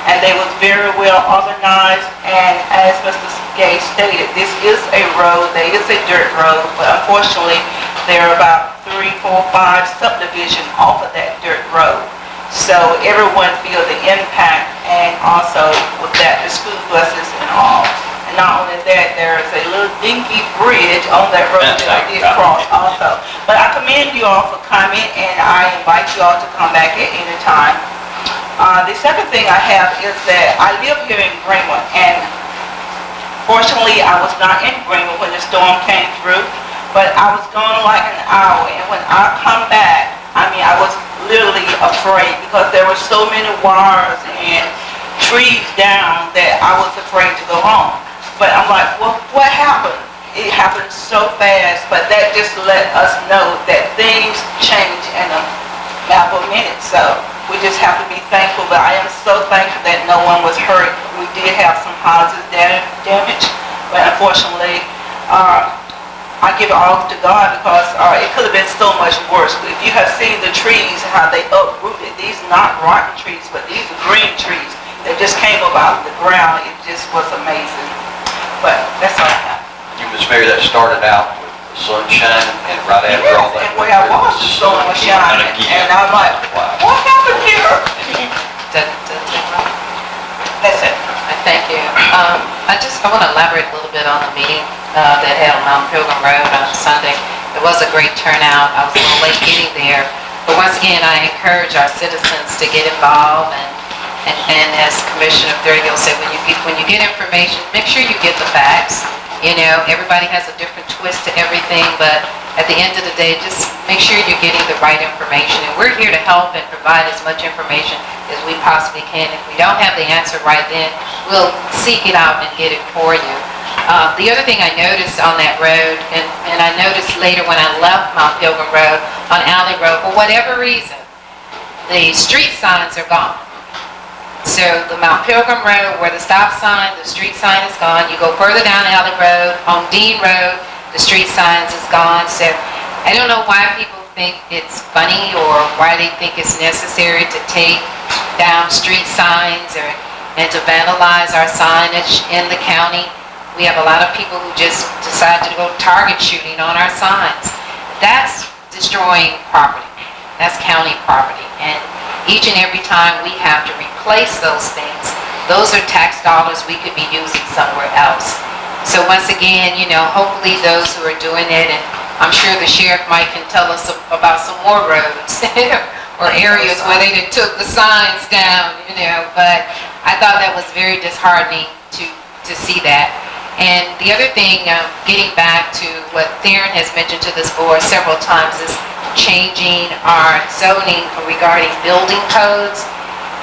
And they was very well organized, and as Mr. Gay stated, this is a road, there is a dirt road, but unfortunately, there are about 3, 4, 5 subdivisions off of that dirt road. So everyone feel the impact, and also with that, the school buses and all. And not only that, there is a little dinky bridge on that road that I did cross also. But I commend you all for coming, and I invite you all to come back at any time. The second thing I have is that I live here in Greenwood, and fortunately I was not in Greenwood when the storm came through, but I was gone like an hour, and when I come back, I mean, I was literally afraid because there there were so many wires and trees down that I was afraid to go home. But I'm like, well, what happened? It happened so fast, but that just let us know that things change in a matter of minutes. So we just have to be thankful, but I am so thankful that no one was hurt. We did have some houses damage, but unfortunately, I give it all to God because it could have been so much worse. If you have seen the trees, how they uprooted, these are not rotten trees, but these are green trees that just came up out of the ground. It just was amazing. But that's all I have. You, Ms. Mary, that started out with the sunshine and right after all that. And where I was, the sun was shining, and I'm like, what happened here? That's it. Thank you. I want to elaborate a little bit on the meeting that had on Mount Pilgrim Road on Sunday. It was a great turnout. I was a little late getting there. But once again, I encourage our citizens to get involved, and as Commissioner Thurgood said, when you get information, make sure you get the facts. You know, everybody has a different twist to everything, but at the end of the day, just make sure you're getting the right information. And we're here to help and provide as much information as we possibly can. If we don't have the answer right then, we'll seek it out and get it for you. The other thing I noticed on that road, and I noticed later when I left Mount Pilgrim Road on Alley Road, for whatever reason, the street signs are gone. So the Mount Pilgrim Road, where the stop sign, the street sign is gone. You go further down Alley Road, on Dean Road, the street signs is gone. So I don't know why people think it's funny or why they think it's necessary to take down street signs and to vandalize our signage in the county. We have a lot of people who just decide to go target shooting on our signs. That's destroying property. That's county property. And each and every time we have to replace those things, those are tax dollars we could be using somewhere else. So once again, you know, hopefully those who are doing it, and I'm sure the sheriff might can tell us about some more roads or areas where they done took the signs down, you know, but I thought that was very disheartening to see that. And the other thing, getting back to what Theron has mentioned to this board several times, is changing our zoning regarding building codes.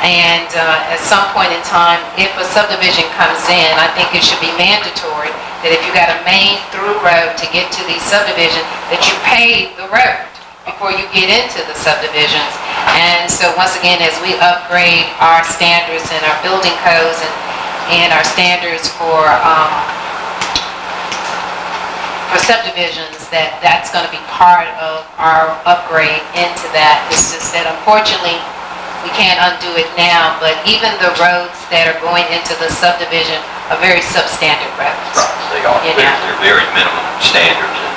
And at some point in time, if a subdivision comes in, I think it should be mandatory that if you got a main through road to get to the subdivision, that you pave the road before you get into the subdivisions. And so once again, as we upgrade our standards and our building codes and our standards for subdivisions, that's going to be part of our upgrade into that. It's just that unfortunately we can't undo it now, but even the roads that are going into the subdivision are very substandard roads. Right, they are. They're very minimum standards, and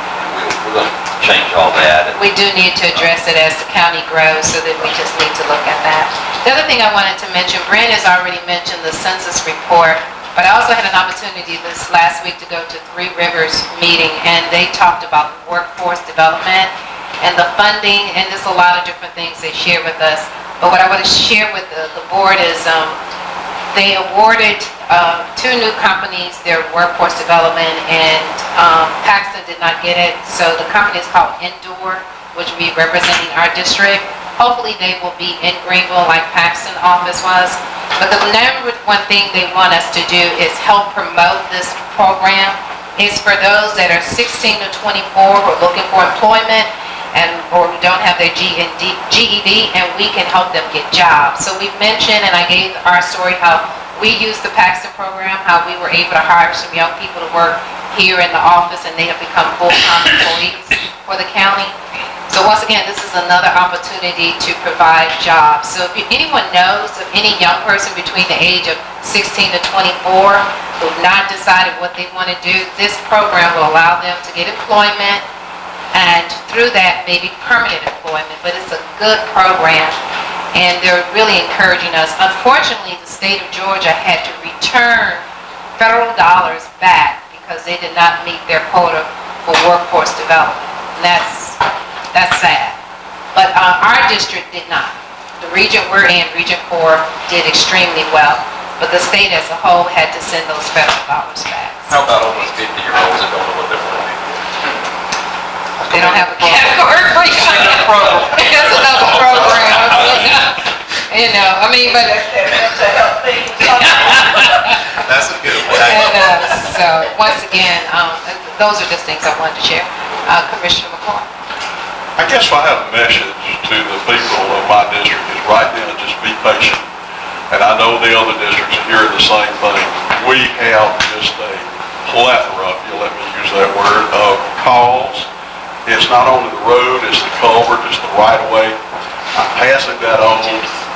we're going to change all that. We do need to address it as the county grows, so that we just need to look at that. The other thing I wanted to mention, Brent has already mentioned the census report, but I also had an opportunity this last week to go to Three Rivers meeting, and they talked about workforce development and the funding, and there's a lot of different things they share with us. But what I want to share with the board is they awarded 2 new companies their workforce development, and Paxton did not get it. So the company is called Endure, which will be representing our district. Hopefully they will be in Greenville like Paxton office was. But the number one thing they want us to do is help promote this program. It's for those that are 16 to 24 who are looking for employment or who don't have their GED, and we can help them get jobs. So we've mentioned, and I gave our story, how we used the Paxton program, how we were able to hire some young people to work here in the office, and they have become full-time employees for the county. So once again, this is another opportunity to provide jobs. So if anyone knows of any young person between the age of 16 to 24 who've not decided what they want to do, this program will allow them to get employment, and through that maybe permanent employment. But it's a good program, and they're really encouraging us. Unfortunately, the state of Georgia had to return federal dollars back because they did not meet their quota for workforce development. And that's sad. But our district did not. The region we're in, Region 4, did extremely well. But the state as a whole had to send those federal dollars back. How about almost 50-year-olds that don't know what they want to do? They don't have a category for you. That's another program. You know, I mean, but. To help things. That's a good one. And, so, once again, those are just things I wanted to share. Commissioner McCoy. I guess I have a message to the people of my district is right now, just be patient. And I know the other districts are hearing the same thing. We have just a plethora, if you'll let me use that word, of calls. It's not only the road, it's the culvert, it's the right of way. I'm passing that on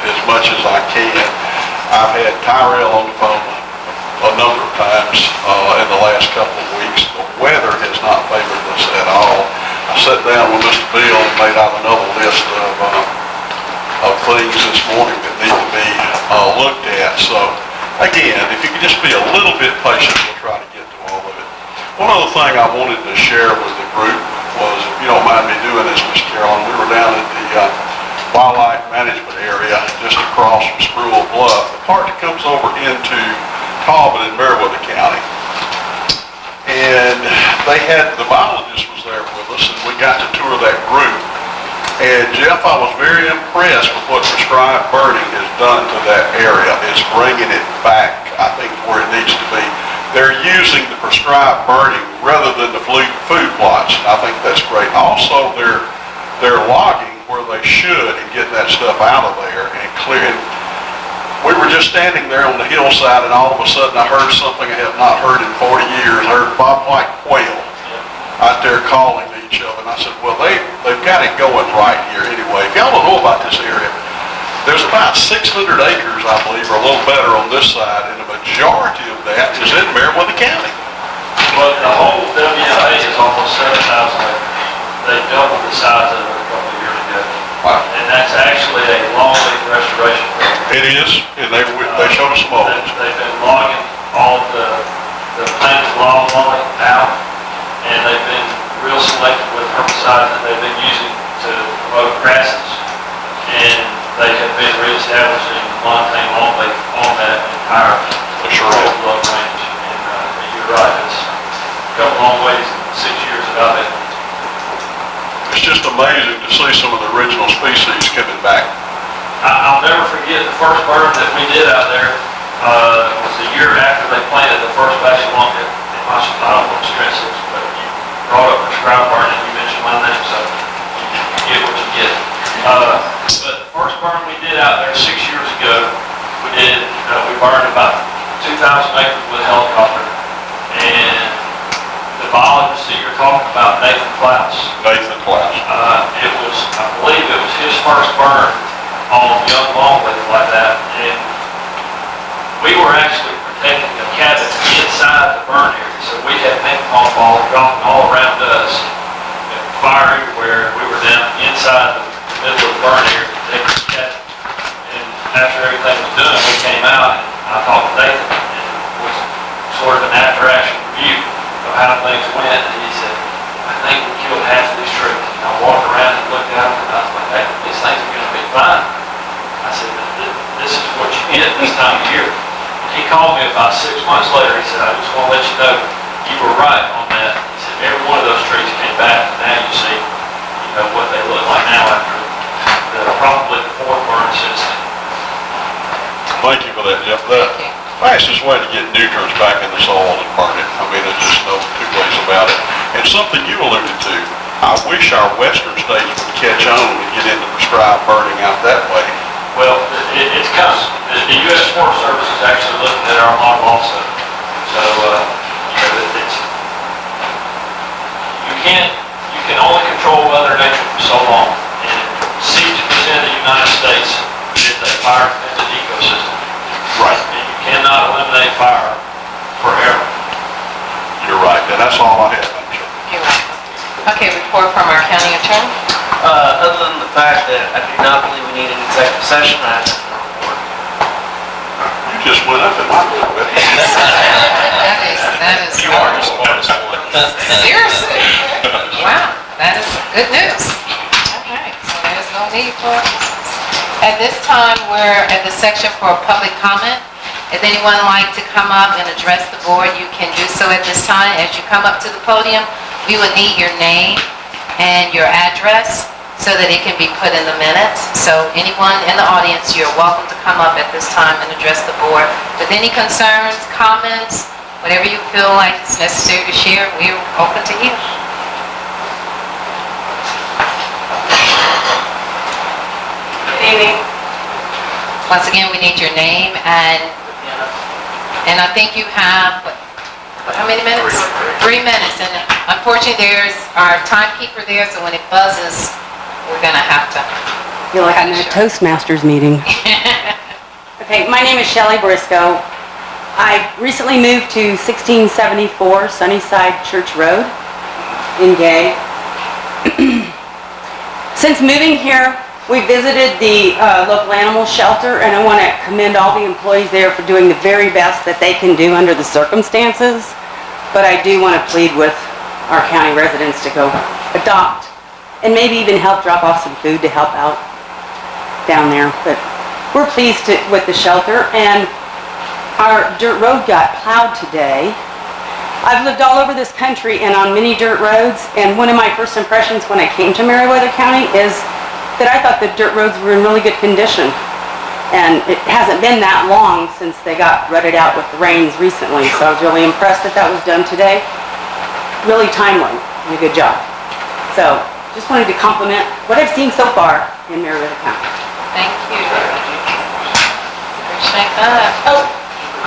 as much as I can. I've had Tyrell on the phone a number of times in the last couple of weeks. The weather has not favored us at all. I sat down with Mr. Bill and made out another list of things this morning that need to be looked at. So again, if you could just be a little bit patient, we'll try to get to all of it. One other thing I wanted to share with the group was, if you don't mind me doing this, Ms. Carolyn, we were down at the wildlife management area just across from Spruill Bluff, the part that comes over into Talbot and Meriwether County. And they had, the biologist was there with us, and we got to tour that group. And Jeff, I was very impressed with what prescribed burning has done to that area. It's bringing it back, I think, where it needs to be. They're using the prescribed burning rather than the food plots, and I think that's great. Also, they're logging where they should and getting that stuff out of there and clearing. We were just standing there on the hillside, and all of a sudden I heard something I have not heard in 40 years. I heard bobwhite quail out there calling to each other. And I said, well, they've got it going right here anyway. If y'all don't know about this area, there's about 600 acres, I believe, or a little better on this side, and the majority of that is in Meriwether County. But the whole WA is almost 7,000 acres. They doubled the size of it a couple of years ago. Wow. And that's actually a longleaf restoration program. It is, and they showed us some others. They've been logging all the planted longleaf out, and they've been real selective with herbicides that they've been using to promote grasses. And they have been reestablishing montane longleaf on that entire bluff range. And you're right, it's come a long ways in 6 years that I've been. It's just amazing to see some of the original species coming back. I'll never forget the first burn that we did out there. It was the year after they planted the first batch of longleaf. I don't want to stress this, but you brought up prescribed burn and you mentioned my name, so you get what you get. But the first burn we did out there 6 years ago, we burned about 2,000 acres with a helicopter. And the biologist that you're talking about, Nathan Klaus. It was, I believe it was his first burn on young longleaf like that. And we were actually protecting a cabin inside the burn area. So we had ping pong balls dropping all around us, and fire everywhere. We were down inside the middle of the burn area protecting the cabin. And after everything was done, we came out and I talked to Nathan, and it was sort of an after-action review of how things went. And he said, I think we killed half of these trees. And I walked around and looked at them, and I was like, hey, these things are going to be fine. I said, this is what you get this time of year. He called me about 6 months later. He said, I just want to let you know you were right on that. He said, every one of those trees came back, and now you see, what they look like now after probably the fourth burn since then. Thank you for that, Jeff. The fastest way to get nutrients back in the soil is burn it. I mean, there's just no two ways about it. And something you alluded to, I wish our western states would catch on and get into prescribed burning out that way. Well, it's coming. The U.S. Forest Service is actually looking at our model also. So, you can only control Mother Nature for so long. And 60% of the United States is a fire-dependent ecosystem. Right. And you cannot eliminate fire forever. You're right, and that's all I have. You're right. Okay, report from our county attorney. Other than the fact that I do not believe we need an executive session, I have no report. You just went up in my little bit. That is. You are the smartest one. Seriously? Wow, that is good news. All right, so there's no need for, at this time, we're at the section for public comment. If anyone would like to come up and address the board, you can do so at this time. As you come up to the podium, we will need your name and your address so that it can be put in the minutes. So anyone in the audience, you're welcome to come up at this time and address the board with any concerns, comments, whatever you feel like is necessary to share. We're open to hear. Good evening. Once again, we need your name and I think you have, how many minutes? 3 minutes. And unfortunately, there's our timekeeper there, so when it buzzes, we're gonna have to. Feel like I'm in a Toastmasters meeting. Okay, my name is Shelley Briscoe. I recently moved to 1674 Sunnyside Church Road in Gay. Since moving here, we visited the local animal shelter, and I want to commend all the employees there for doing the very best that they can do under the circumstances. But I do want to plead with our county residents to go adopt and maybe even help drop off some food to help out down there. But we're pleased with the shelter, and our dirt road got plowed today. I've lived all over this country and on many dirt roads, and one of my first impressions when I came to Meriwether County is that I thought the dirt roads were in really good condition. And it hasn't been that long since they got rutted out with the rains recently, so I was really impressed that that was done today. Really timely, and a good job. So, just wanted to compliment what I've seen so far in Meriwether County. Thank you. Appreciate that. Oh.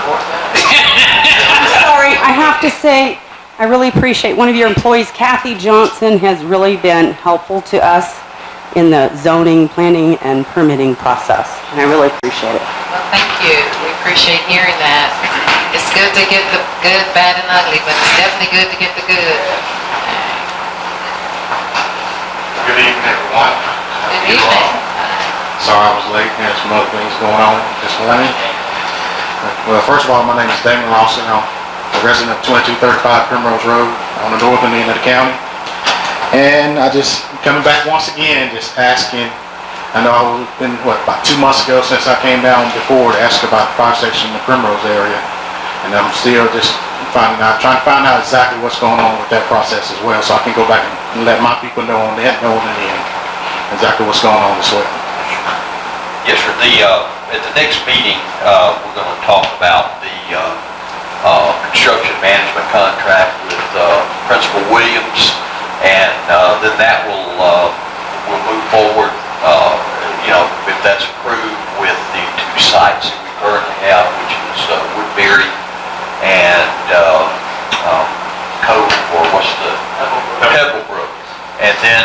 I'm sorry, I have to say, I really appreciate one of your employees, Kathy Johnson, has really been helpful to us in the zoning, planning, and permitting process, and I really appreciate it. Well, thank you. We appreciate hearing that. It's good to get the good, bad, and ugly, but it's definitely good to get the good. Good evening, everyone. Good evening. Sorry I was late, had some other things going on this morning. Well, first of all, my name is Damon Lawson. I'm a resident of 2235 Primrose Road on the northern end of the county. And I just coming back once again, just asking. I know I've been, about 2 months ago since I came down before to ask about the fire station in the Primrose area. And I'm still just trying to find out exactly what's going on with that process as well, so I can go back and let my people know on that note and then exactly what's going on as well. Yes, sir. At the next meeting, we're going to talk about the construction management contract with Principal Williams, and then that will move forward. If that's approved with the 2 sites that we currently have, which is Woodbury and Cove, or what's the Pebblebrook. And then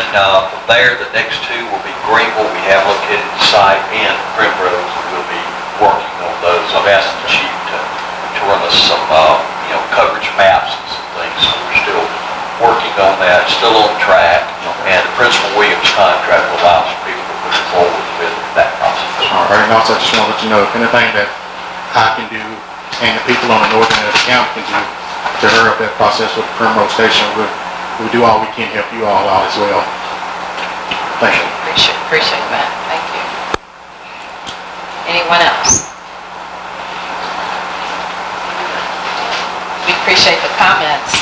from there, the next 2 will be Greenville. We have located the site, and Primrose. We'll be working on those. I've asked the chief to run us some coverage maps and some things. So we're still working on that, still on track. And the Principal Williams contract will allow some people to move forward with that process. All right, and also I just want to let you know if anything that I can do and the people on the northern end of the county can do to hurry up that process with the Primrose Station, we'll do all we can to help you all out as well. Thank you. Appreciate that. Thank you. Anyone else? We appreciate the comments.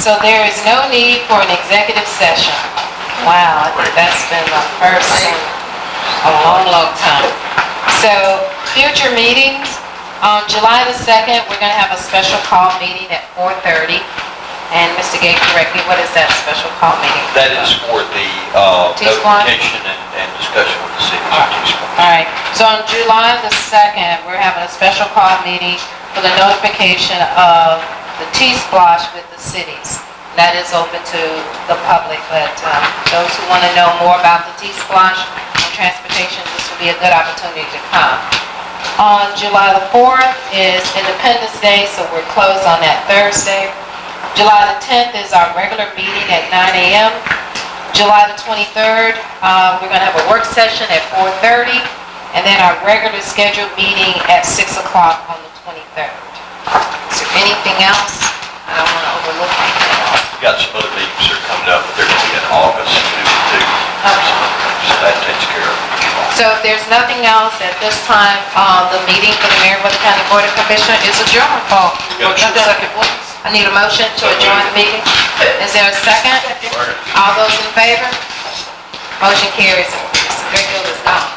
So there is no need for an executive session. Wow, I think that's been the first in a long time. So future meetings, on July the 2nd, we're going to have a special call meeting at 4:30. And Mr. Gay, correct me, what is that special call meeting? That is for the notification and discussion with the cities of T-Splot. All right, so on July the 2nd, we're having a special call meeting for the notification of the T-Splosh with the cities. That is open to the public, but those who want to know more about the T-Splosh and transportation, this will be a good opportunity to come. On July the 4th is Independence Day, so we're closed on that Thursday. July the 10th is our regular meeting at 9 a.m. July the 23rd, we're going to have a work session at 4:30, and then our regular scheduled meeting at 6 o'clock on the 23rd. Is there anything else? I don't want to overlook anything else. We got some other meetings that are coming up, but they're going to be in August too. So that takes care of it. So if there's nothing else at this time, the meeting for the Meriwether County Board of Commissioners is adjourned. I need a motion to adjourn the meeting. Is there a second? All those in favor? Motion carries. Mr. Greenfield is gone.